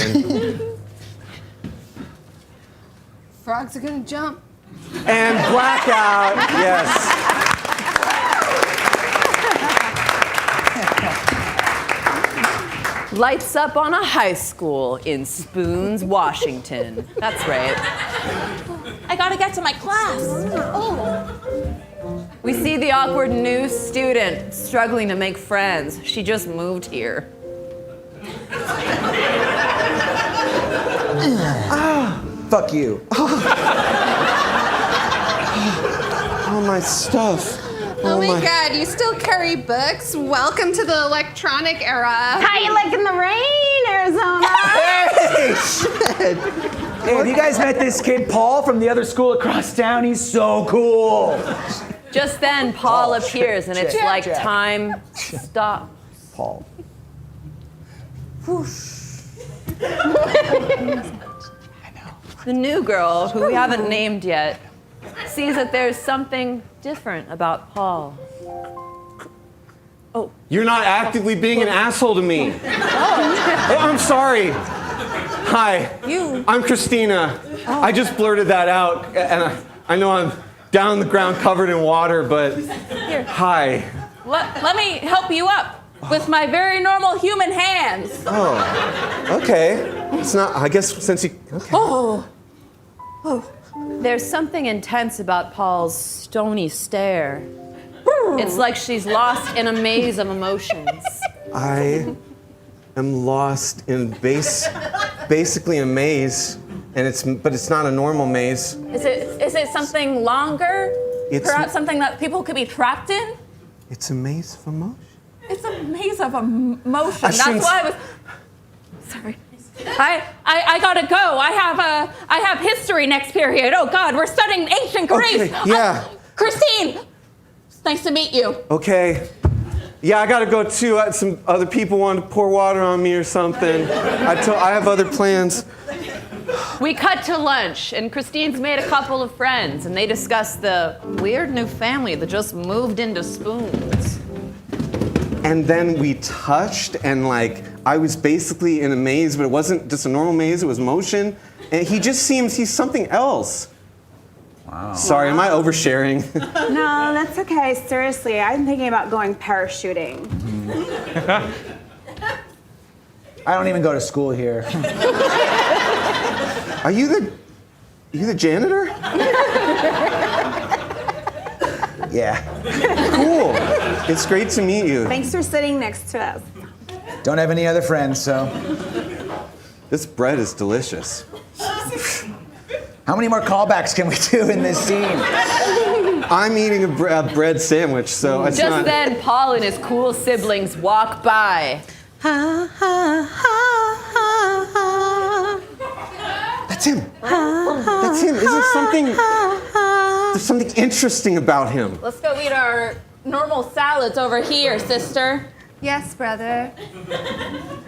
Frogs are gonna jump. And blackout, yes. Lights up on a high school in Spoons, Washington. That's right. I gotta get to my class. We see the awkward new student struggling to make friends. She just moved here. Fuck you. Oh, my stuff. Oh my God, you still carry books? Welcome to the electronic era. How you liking the rain, Arizona? Hey, shit. Hey, have you guys met this kid, Paul, from the other school across town? He's so cool. Just then, Paul appears, and it's Jack, like Jack. time stops. Paul. The new girl, who we haven't named yet, sees that there's something different about Paul. You're not actively being an asshole to me. Oh, I'm sorry. Hi, I'm Christina. I just blurted that out, and I know I'm down on the ground covered in water, but hi. Let me help you up with my very normal human hands. Oh, okay. It's not, I guess since you, okay. There's something intense about Paul's stony stare. It's like she's lost in a maze of emotions. I am lost in basically a maze, but it's not a normal maze. Is it something longer? It's- Perhaps something that people could be trapped in? It's a maze of emotion. It's a maze of emotion. I That's shouldn't- why I was. Sorry. I gotta go. I have history next period. Oh God, we're studying ancient Greece. Okay, yeah. Christine, it's nice to meet you. Okay. Yeah, I gotta go too. Some other people want to pour water on me or something. I have other plans. We cut to lunch, and Christine's made a couple of friends, and they discuss the weird new family that just moved into Spoons. And then we touched, and like, I was basically in a maze, but it wasn't just a normal maze, it was motion. And he's something else. Wow. Sorry, am I oversharing? No, that's okay. Seriously, I'm thinking about going parachuting. I don't even go to school here. Are you the janitor? Yeah. Cool. It's great to meet you. Thanks for sitting next to us. Don't have any other friends, so. This bread is delicious. How many more callbacks can we do in this scene? I'm eating a bread sandwich, so it's Just not... then, Paul and his cool siblings walk by. That's him. That's him. Is there something... There's something interesting about him. Let's go eat our normal salads over here, sister. Yes, brother.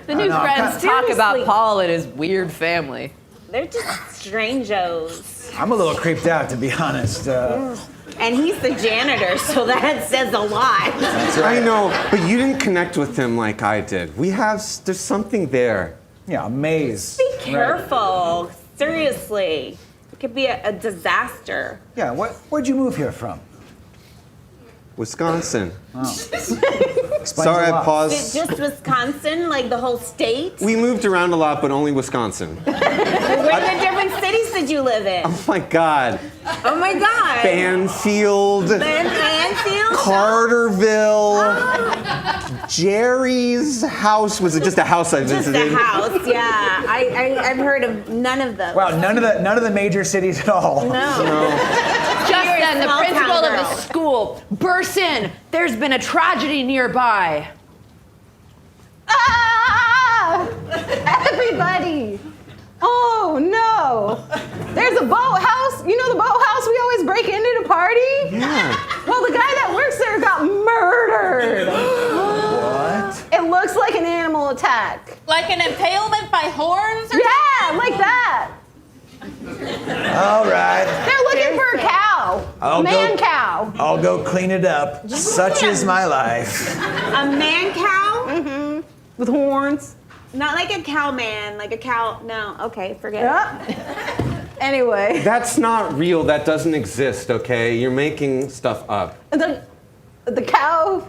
The new friends talk about Seriously. Paul and his weird family. They're just strangos. I'm a little creeped out, to be honest. And he's the janitor, so that says a lot. That's right. I know, but you didn't connect with him like I did. There's something there. Yeah, a maze. Be careful. Seriously. It could be a disaster. Yeah, where'd you move here from? Wisconsin. Oh. Sorry, I Is paused. it just Wisconsin, like the whole state? We moved around a lot, but only Wisconsin. Where the different cities did you live in? Oh my God. Oh my God. Banfield. Banfield? Carterville. Jerry's house. Was it just a house I Just visited? a house, yeah. I've heard of none of those. Wow, none of the major cities at all. No. Just then, the small town principal of the girl. school bursts in. There's been a tragedy nearby. Ah! Everybody! Oh no! There's a boathouse. You know the boathouse we always break into to party? Yeah. Well, the guy that works there got murdered. What? It looks like an animal attack. Like an impalement by horns? Or Yeah, like that. All right. They're looking for a cow. I'll Man go- cow. I'll go clean it up. Such is my life. A man cow? Mm-hmm. With horns. Not like a cow man, like a cow. No, okay, forget it. Anyway. That's not real. That doesn't exist, okay? You're making stuff up. The cow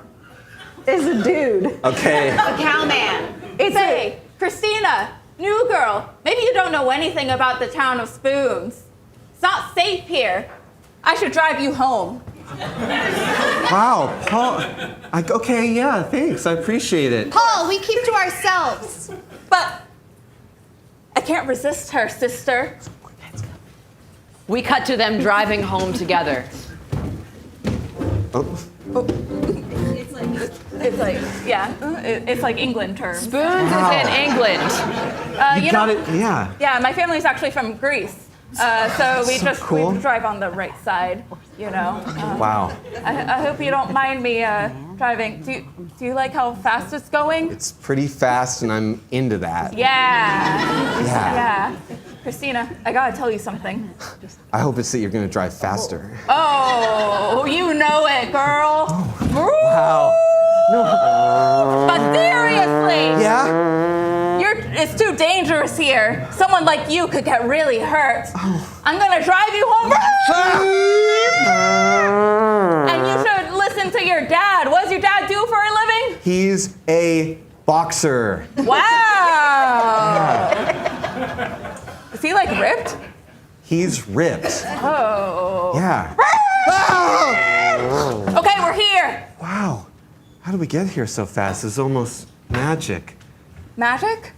is a dude. Okay. A cow man. Say, Christina, new girl, maybe you don't know anything about the town of Spoons. It's not safe here. I should drive you home. Wow, Paul. Okay, yeah, thanks. I appreciate it. Paul, we keep to ourselves. But I can't resist her, sister. We cut to them driving home together. Oh. It's like, yeah, it's like England terms. Spoons is in England. You got it, yeah. Yeah, my family's actually from Greece. So we just cool. we drive on the right side, you know. Wow. I hope you don't mind me driving. Do you like how fast it's going? It's pretty fast, and I'm into that. Yeah. Christina, I gotta tell you something. I hope it's that you're gonna drive faster. Oh, you know it, girl. Wow. But seriously. Yeah? It's too dangerous here. Someone like you could get really hurt. I'm gonna drive you home. And you should listen to your dad. What does your dad do for a living? He's a boxer. Wow. Is he like ripped? He's ripped. Oh. Yeah. Okay, we're here. Wow. How did we get here so fast? It's almost magic. Magic?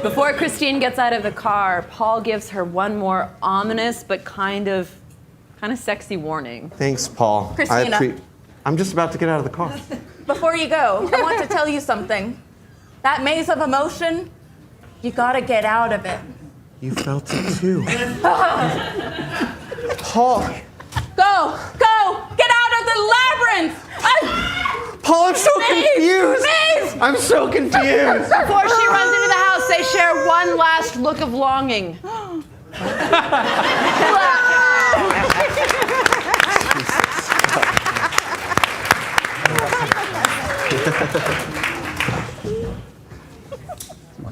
Before Christine gets out of the car, Paul gives her one more ominous but kind of sexy warning. Thanks, Paul. Christina. I'm just about to get out of the car. Before you go, I want to tell you something. That maze of emotion, you gotta get out of it. You felt it too. Paul. Go! Get out of the labyrinth! Paul, I'm so confused. Maze! I'm so confused. Before she runs into the house, they share one last look of longing.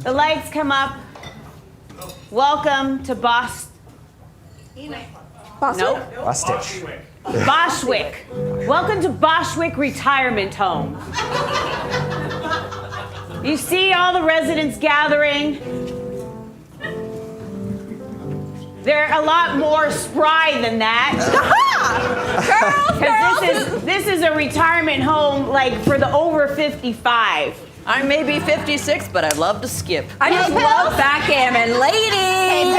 The lights come up. Welcome to Nope. Bostitch. Boschwick. Welcome to Boschwick Retirement Home. You see all the residents gathering. They're a lot more spry than that. Because this is a retirement home like for the over 55. I may be 56, but I'd love to skip. I just love backgammon. Ladies!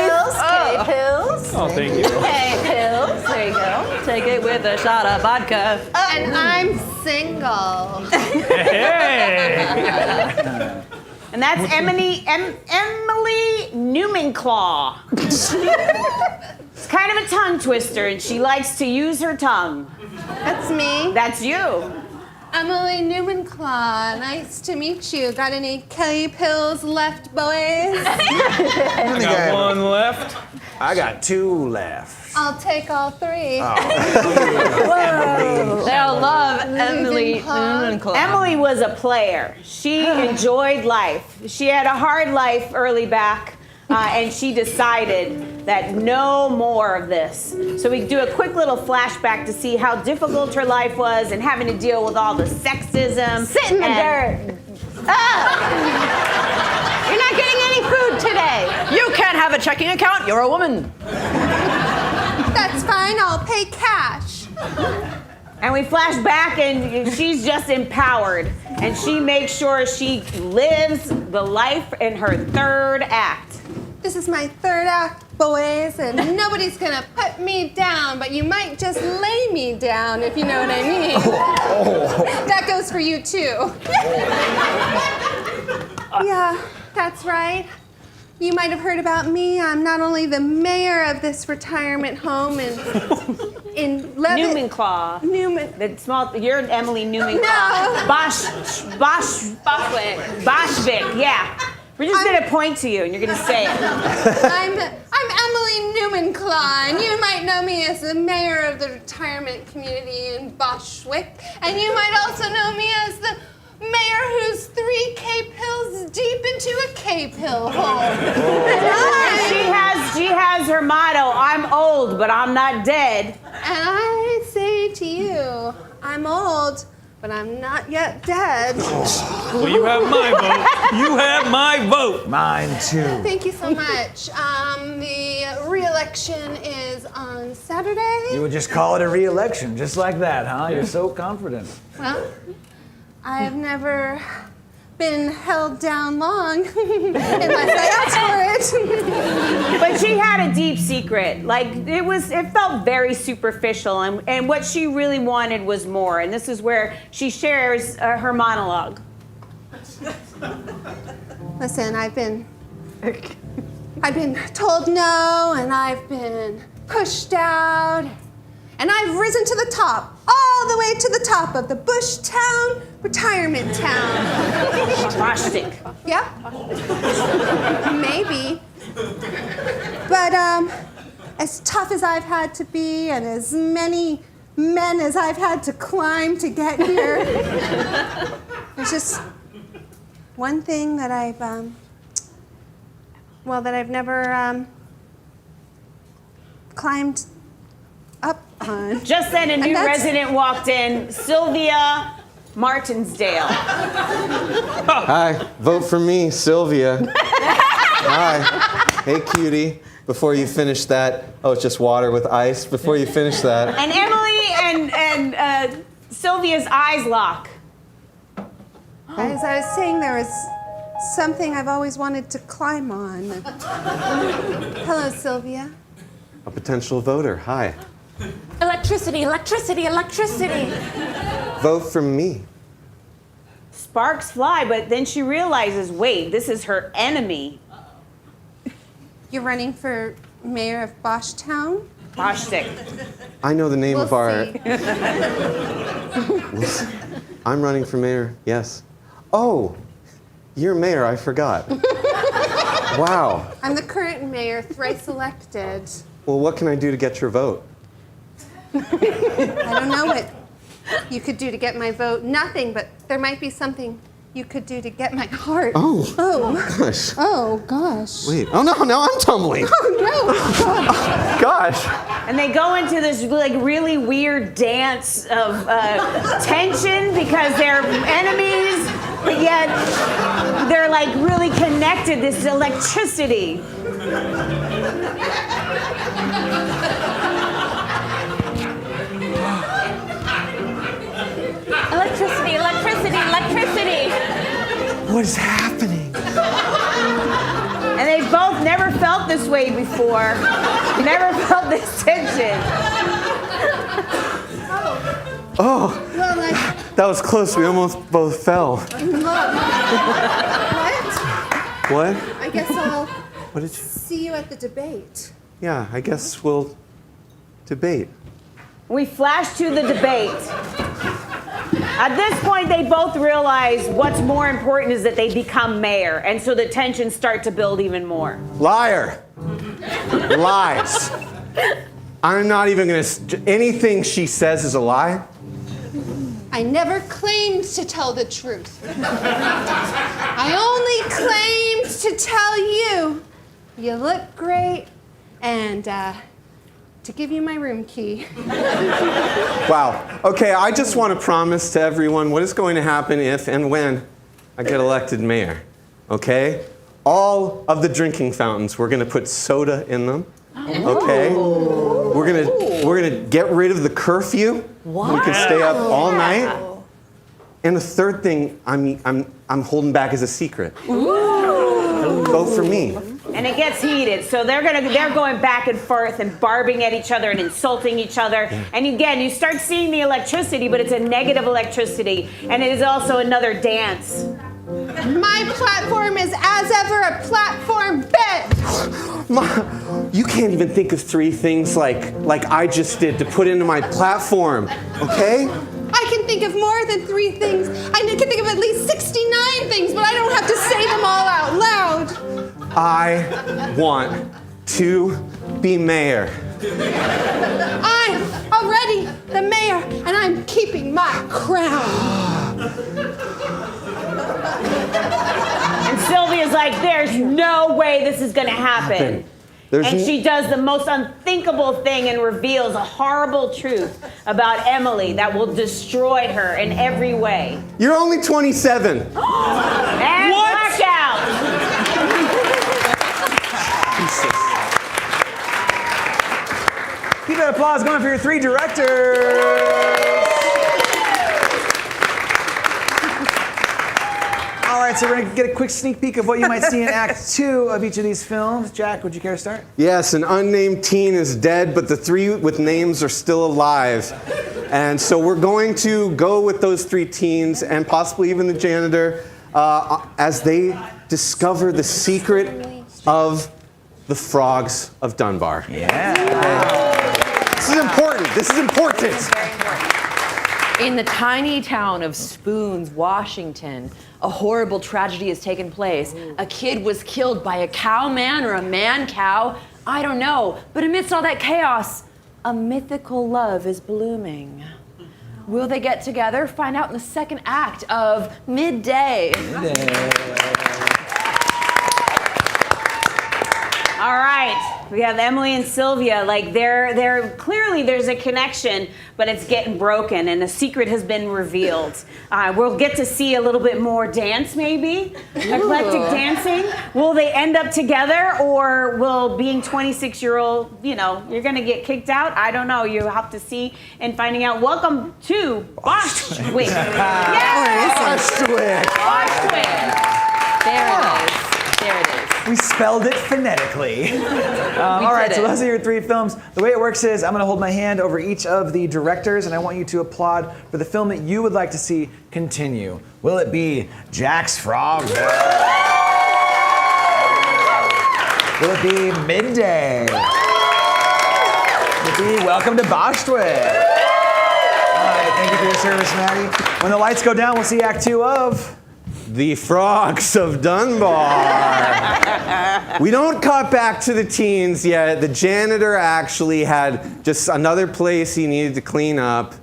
K-Pills. Oh, thank you. K-Pills. There you go. Take it with a shot of vodka. And I'm single. Hey! And that's Emily Newmanclaw. It's kind of a tongue twister, and she likes to use her tongue. That's me. That's you. Emily Newmanclaw. Nice to meet you. Got any K-Pills left, boys? I got one left. I got 2 left. I'll take all 3. They'll love Emily Newmanclaw. Emily was a player. She enjoyed life. She had a hard life early back, and she decided that no more of this. So we do a quick little flashback to see how difficult her life was and having to deal with all the sexism. Sit in the dirt. You're not getting any food today. You can't have a checking account. You're a woman. That's fine. I'll pay cash. And we flash back, and she's just empowered. And she makes sure she lives the life in her 3rd act. This is my 3rd act, boys, and nobody's gonna put me down, but you might just lay me down, if you know what I mean. That goes for you, too. Yeah, that's right. You might have heard about me. I'm not only the mayor of this retirement home in Levitt. Newmanclaw. The small. You're Emily Newmanclaw. No. Boschwick. Yeah. We're just gonna point to you, and you're gonna say it. I'm Emily Newmanclaw, and you might know me as the mayor of the retirement community in Boschwick, and you might also know me as the mayor who's 3 K-Pills deep into a K-Pill hole. And She has her motto, I'm old, but I'm not dead. And I say to you, I'm old, but I'm not yet dead. Well, you have my vote. You have my vote. Mine too. Thank you so much. The re-election is on Saturday. You would just call it a re-election, just like that, huh? You're so confident. Well, I've never been held down long unless I asked for it. But she had a deep secret. Like it felt very superficial, and what she really wanted was more. And this is where she shares her monologue. Listen, I've been told no, and I've been pushed out, and I've risen to the top, all the way to the top of the Bush Town retirement town. Boschwick. Yep. Maybe. But as tough as I've had to be, and as many men as I've had to climb to get here, there's just one thing that I've never climbed up on. Just then, a new resident walked in, Sylvia Martinsdale. Hi, vote for me, Sylvia. Hi. Hey, cutie. Before you finish that, oh, it's just water with ice. Before you finish that. And Emily and Sylvia's eyes lock. As I was saying, there was something I've always wanted to climb on. Hello, Sylvia. A potential voter. Hi. Electricity, electricity, electricity. Vote for me. Sparks fly, but then she realizes, wait, this is her enemy. You're running for mayor of Boschtown? Boschstick. I know the name We'll of our. see. I'm running for mayor. Yes. Oh, you're mayor. I forgot. Wow. I'm the current mayor, thrice elected. Well, what can I do to get your vote? I don't know what you could do to get my vote. Nothing, but there might be something you could do to get my heart. Oh. Oh. Gosh. Oh, gosh. Wait. Oh no! Now I'm tumbling. Oh, no. Gosh. And they go into this like really weird dance of tension because they're enemies, but yet they're like really connected. This is electricity. Electricity, electricity, electricity. What is happening? And they both never felt this way before. Never felt this tension. Oh. Well, That was close. We almost both fell. what? What? I guess I'll What did you? see you at the debate. Yeah. I guess we'll debate. We flash to the debate. At this point, they both realize what's more important is that they become mayor, and so the tensions start to build even more. Liar. Lies. I'm not even gonna. Anything she says is a lie. I never claimed to tell the truth. I only claimed to tell you, you look great, and to give you my room key. Wow. Okay, I just want to promise to everyone what is going to happen if and when I get elected mayor. Okay? All of the drinking fountains, we're going to put soda in them. Okay? We're gonna get rid of the curfew. Wow. We can stay up all night. And the third thing I'm holding back is a secret. Vote for me. And it gets heated, so they're going back and forth and barbing at each other and insulting each other. And again, you start seeing the electricity, but it's a negative electricity, and it is also another dance. My platform is, as ever, a platform bet. You can't even think of 3 things like I just did to put into my platform, okay? I can think of more than 3 things. I can think of at least 69 things, but I don't have to say them all out loud. I want to be mayor. I'm already the mayor, and I'm keeping my crown. And Sylvia's like, there's no way this is gonna happen. And she does the most unthinkable thing and reveals a horrible truth about Emily that will destroy her in every way. You're only 27. And blackout! Keep that applause going for your 3 directors. All right, so we're going to get a quick sneak peek of what you might see in Act 2 of each of these films. Jack, would you care to start? Yes, an unnamed teen is dead, but the 3 with names are still alive. And so we're going to go with those 3 teens and possibly even the janitor as they discover the secret of the frogs of Dunbar. Yeah. This is important. This is important. In the tiny town of Spoons, Washington, a horrible tragedy has taken place. A kid was killed by a cow man or a man cow. I don't know. But amidst all that chaos, a mythical love is blooming. Will they get together? Find out in the second act of Midday. All right, Emily and Sylvia, like they're clearly there's a connection, but it's getting broken, and a secret has been revealed. We'll get to see a little bit more dance, maybe eclectic dancing. Will they end up together, or will being 26-year-old, you're gonna get kicked out? I don't know. You have to see and finding out. Welcome to Boschwick. Boschwick. Boschwick. There it is. There it is. We spelled it phonetically. All right, so those are your 3 films. The way it works is I'm going to hold my hand over each of the directors, and I want you to applaud for the film that you would like to see continue. Will it be Jack's Frog? Will it be Midday? Will it be Welcome to Boschwick? All right, thank you for your service, Maddie. When the lights go down, we'll see Act 2 of... The Frogs of Dunbar. We don't cut back to the teens yet. The janitor actually had just another place he needed to clean up.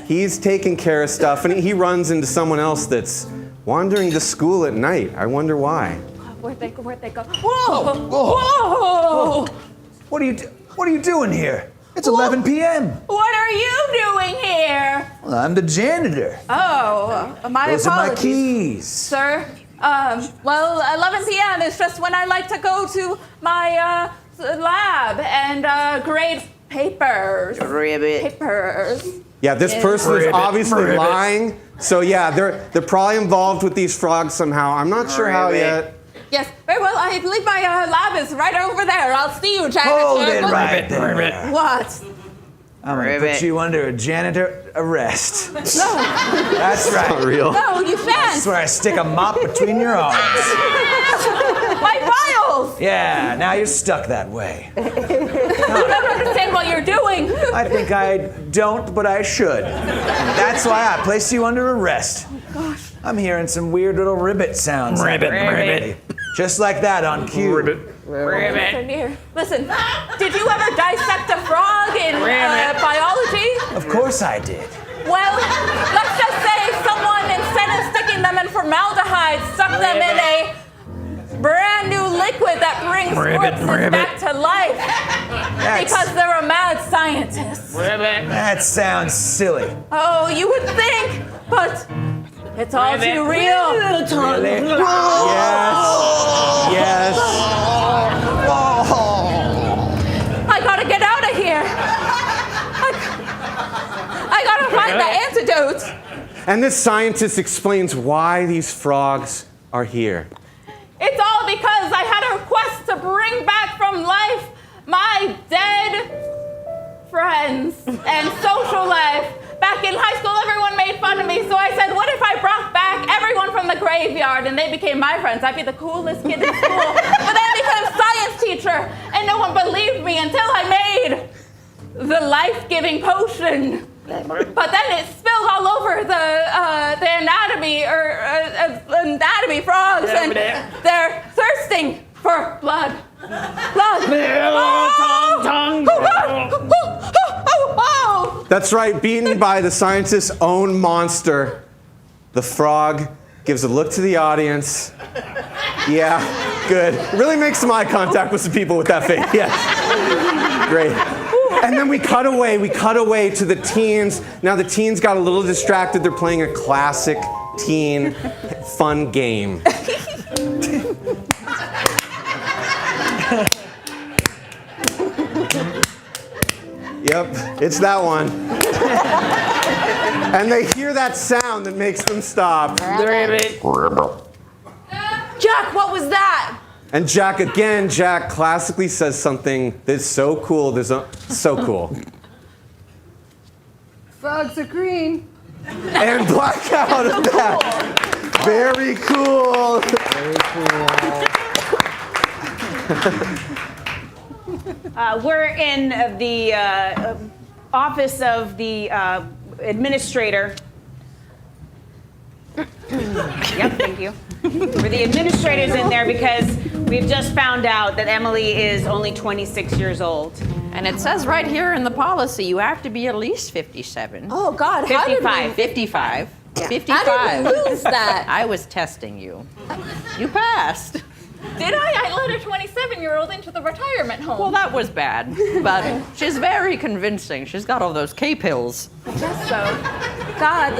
He's taking care of stuff, and he runs into someone else that's wandering to school at night. I wonder why. Where'd they go? Whoa! Whoa! What are you doing here? It's 11 p.m. What are you doing here? Well, I'm the janitor. Oh, my Those apologies. are my keys. Sir. Well, 11 p.m. is just when I like to go to my lab and grade papers. Papers. Yeah, this person is obviously lying. So yeah, they're probably involved with these frogs somehow. I'm not sure how yet. Yes, very well. I believe my lab is right over there. I'll see you, Jack. Hold it right there. What? I'm going to put you under a janitor arrest. No. That's right. Not real. No, you can't. That's where I stick a mop between your arms. My files. Yeah, now you're stuck that way. You don't understand what you're doing. I think I don't, but I should. That's why I placed you under arrest. Oh, gosh. I'm hearing some weird little ribbit sounds. Ribbit. Just like that on cue. Ribbit. Listen, did you ever dissect a frog in biology? Of course I did. Well, let's just say someone, instead of sticking them in formaldehyde, stuck them in a brand new liquid that brings corpses back to life. Because they're a mad scientist. That sounds silly. Oh, you would think, but it's all too real. Really? Yes. I gotta get out of here. I gotta find the antidote. And this scientist explains why these frogs are here. It's all because I had a request to bring back from life my dead friends and social life. Back in high school, everyone made fun of me, so I said, what if I brought back everyone from the graveyard and they became my friends? I'd be the coolest kid in school. But then I became a science teacher, and no one believed me until I made the life-giving potion. But then it spilled all over the anatomy frogs, and they're thirsting for blood. That's right, beaten by the scientist's own monster. The frog gives a look to the audience. Yeah, good. Really make some eye contact with some people with that face. Yes. Great. And then we cut away to the teens. Now the teens got a little distracted. They're playing a classic teen fun game. Yep, it's that one. And they hear that sound that makes them stop. Jack, what was that? And Jack classically says something that's so cool. So cool. Frogs are green. And black out of that. Very cool. We're in the office of the administrator. Yep, thank you. We're the administrators in there because we've just found out that Emily is only 26 years old. And it says right here in the policy, you have to be at least 57. Oh, God. How did 55. 55. Yeah. 55. How did we lose that? I was testing you. You passed. Did I? I let a 27-year-old 6-year-old into the retirement home. Well, that was bad, but she's very convincing. She's got all those K-pills. I guess so. God,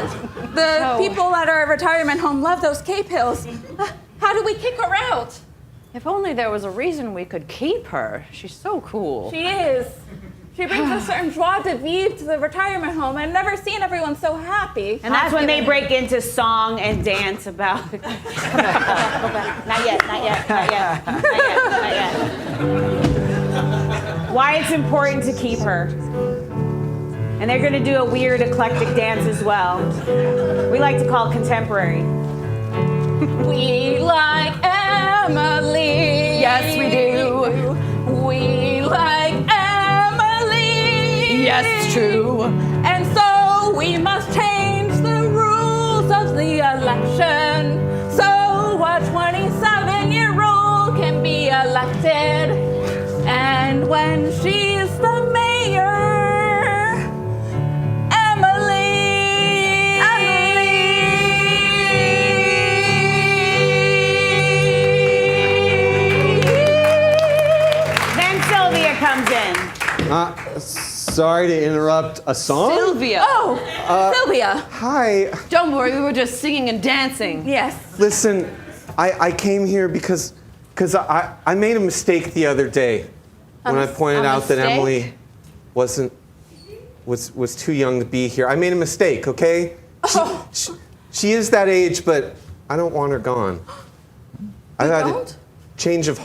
the people at our retirement home love those K-pills. How do we kick her out? If only there was a reason we could keep her. She's so cool. She is. She brings a certain joie de vivre to the retirement home. I've never seen everyone so happy. And that's when they break into song and dance about. Go back. Not yet, not yet, not yet, not yet, not yet. Why it's important to keep her. And they're gonna do a weird eclectic dance as well. We like to call contemporary. We like Emily. Yes, we do. We like Emily. Yes, it's true. And so we must change the rules of the election. So a 27-year-old can be elected. And when she's the mayor, Emily. Then Sylvia comes in. Sorry to interrupt a song. Sylvia. Oh, Sylvia. Hi. Don't worry, we were just singing and dancing. Yes. Listen, I came here because I made a mistake the other day when I pointed out that Emily was too young to be here. I made a mistake, okay? She is that age, but I don't want her gone. I had a change of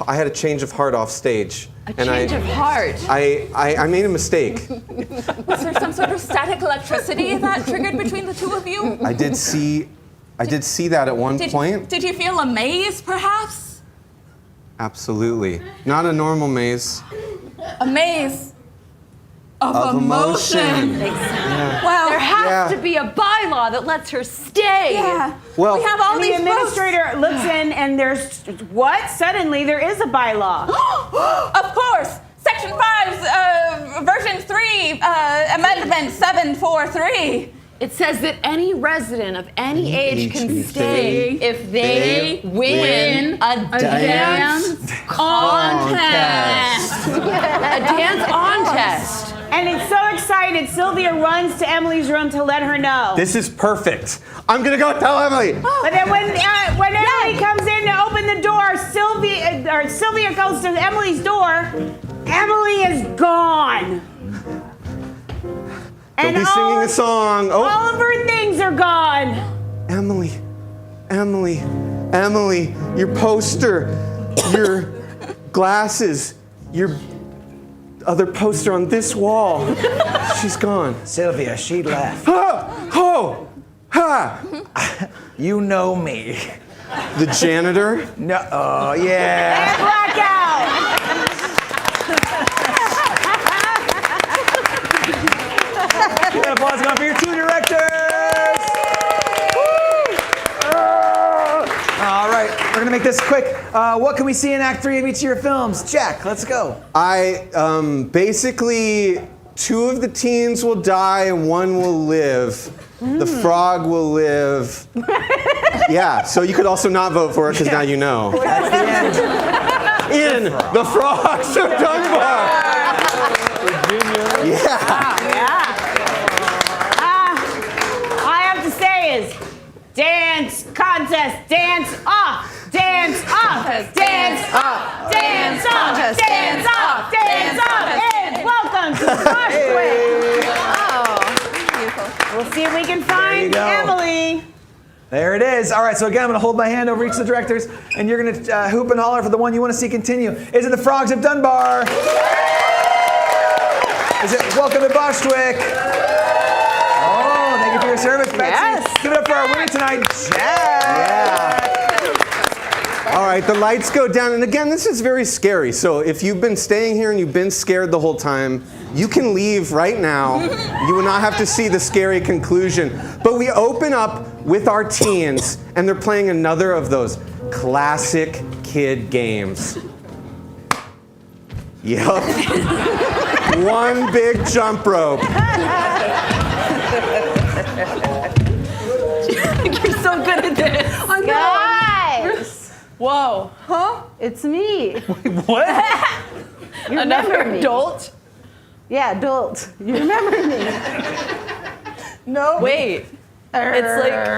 heart off stage. A change of heart. I made a mistake. Was there some sort of static electricity that triggered between the two of you? I did see that at one point. Did you feel a maze, perhaps? Absolutely. Not a normal maze. A maze of emotion. Yeah. Well, there has to be a bylaw that lets her stay. Yeah. Well, we have all And these the administrator looks in and there's what? Suddenly there is a bylaw. Of course. Section 5, version 3, amendment 743. It says that any resident of any age can stay if they win a dance contest. A dance contest. And it's so excited, Sylvia runs to Emily's room to let her know. This is perfect. I'm gonna go tell Emily. But then when Emily comes in to open the door, Sylvia goes to Emily's door. Emily is gone. Don't be singing a song. Oh. All of her things are gone. Emily, your poster, your glasses, your other poster on this wall. She's gone. Sylvia, she left. You know me. The janitor? No. Oh, yeah. And blackout. Give an applause going for your two directors. All right, we're gonna make this quick. What can we see in Act 3 of each of your films? Jack, let's go. Basically, 2 of the teens will die and 1 will live. The frog will live. Yeah, so you could also not vote for it because now you know. That's the end. In the Frogs of Dunbar. Yeah. All I have to say is dance contest, dance off, dance off, dance off, dance off, dance off, dance off, and welcome to Bushwick. We'll see if we can find Emily. There it is. All right, so again, I'm going to hold my hand over each of the directors, and you're going to hoop and holler for the one you want to see continue. Is it the Frogs of Dunbar? Is it Welcome to Bushwick? Oh, thank you for your service, Betsy. Yes. Give it up for our winner tonight, Jack. All right, the lights go down. And again, this is very scary. So if you've been staying here and you've been scared the whole time, you can leave right now. You will not have to see the scary conclusion. But we open up with our teens, and they're playing another of those classic kid games. Yup. One big jump rope. You're so good at this. Guys, Whoa. Huh? It's me. What? You Another remember me. adult? Yeah, adult. You remember me? No. Wait. It's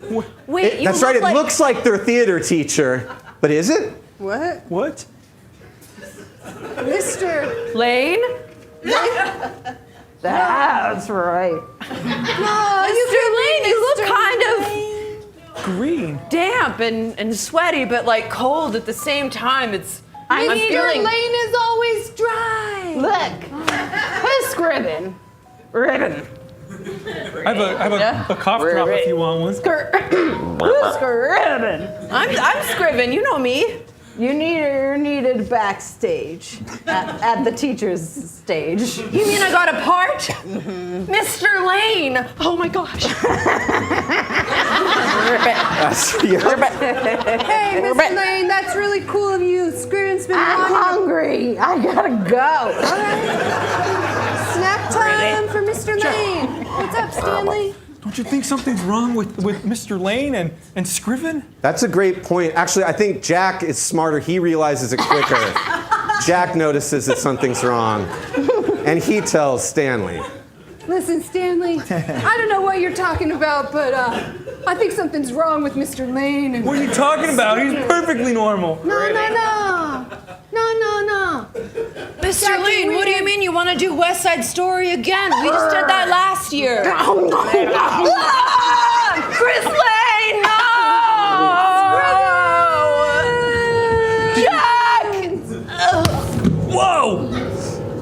like. Wait, you That's look right. It like, looks like their theater teacher, but is it? What? What? Mr. Lane? That's right. No, Mr. Lane, you look kind of Green. damp and sweaty, but like cold at the same time. I'm Mr. feeling. Lane is always dry. Look. Who's scribbing? Ribbon. I have a cough drop if you want one. Who's scribbing? I'm scribbing. You know me. You're needed backstage at the teacher's stage. You mean I got a part? Mr. Lane. Oh my gosh. Hey, Mr. Lane, that's really cool of you. Screwing's been I'm wanting- hungry. I gotta go. All right. Snack time for Mr. Lane. What's up, Stanley? Don't you think something's wrong with Mr. Lane and Scriven? That's a great point. Actually, I think Jack is smarter. He realizes it quicker. Jack notices that something's wrong, and he tells Stanley. Listen, Stanley, I don't know what you're talking about, but I think something's wrong with Mr. Lane. And What are you talking about? He's perfectly normal. No. Mr. Jackie, Lane, what do you mean you want to do West Side Story again? We just did that last year. Chris Lane, no! Jack! Whoa!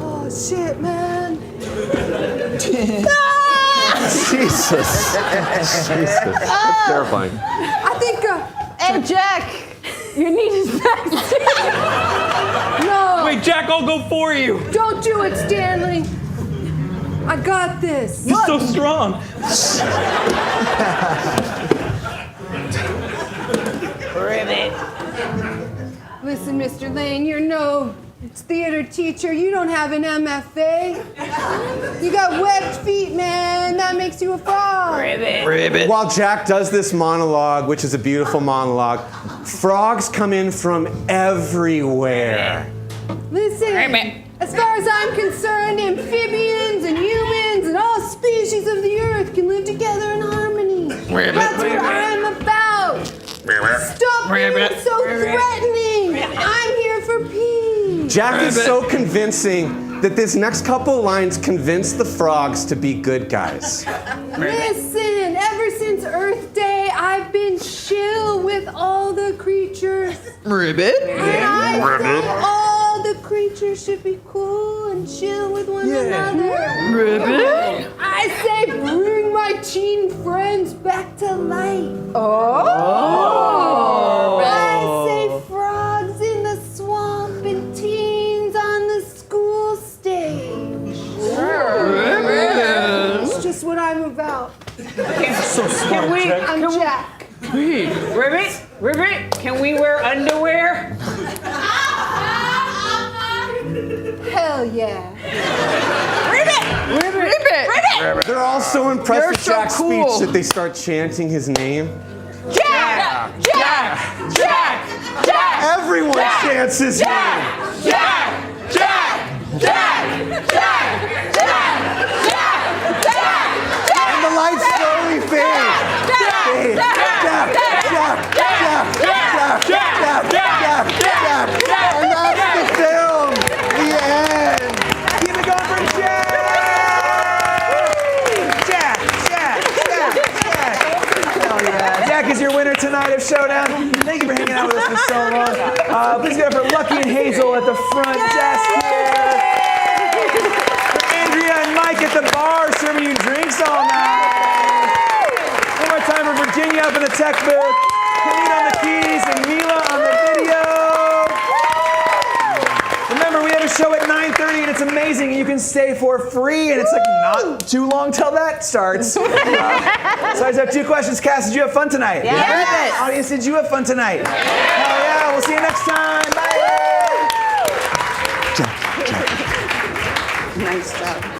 Oh, shit, man. Jesus. That's terrifying. I think, Hey, Jack. You need his backstage. no. Wait, Jack, I'll go for you. Don't do it, Stanley. I got this. He's so strong. Listen, Mr. Lane, you're no theater teacher. You don't have an MFA. You got webbed feet, man. That makes you a frog. While Jack does this monologue, which is a beautiful monologue, frogs come in from everywhere. Listen, as far as I'm concerned, amphibians and humans and all species of the earth can live together in harmony. That's what I'm about. Stop being so threatening. I'm here for peace. Jack is so convincing that this next couple lines convince the frogs to be good guys. Listen, ever since Earth Day, I've been chill with all the creatures. Ribbit? And I think all the creatures should be cool and chill with one another. Ribbit? I say bring my teen friends back to life. I say frogs in the swamp and teens on the school stage. It's just what I'm about. So smart, Jack. I'm Jack. Ribbit, can we wear underwear? Hell yeah. They're all so impressed You're with so Jack's cool. speech that they start chanting his name. Jack! Everyone chants his name. And the lights slowly fade. Fade. Jack. And that's the film. The end. Keep it going for Jack! Hell yeah. Jack is your winner tonight of Showdown. Thank you for hanging out with us for so long. Please give it up for Lucky and Hazel at the front desk here. For Andrea and Mike at the bar serving you drinks all night. One more time for Virginia up in the tech booth. Khalid on the keys and Mila on the video. Remember, we have a show at 9:30 and it's amazing. You can stay for free and it's like not too long till that starts. So I just have two questions. Cass, did you have fun tonight? Yes. Audience, did you have fun tonight? Hell yeah. We'll see you next time. Bye. Nice job.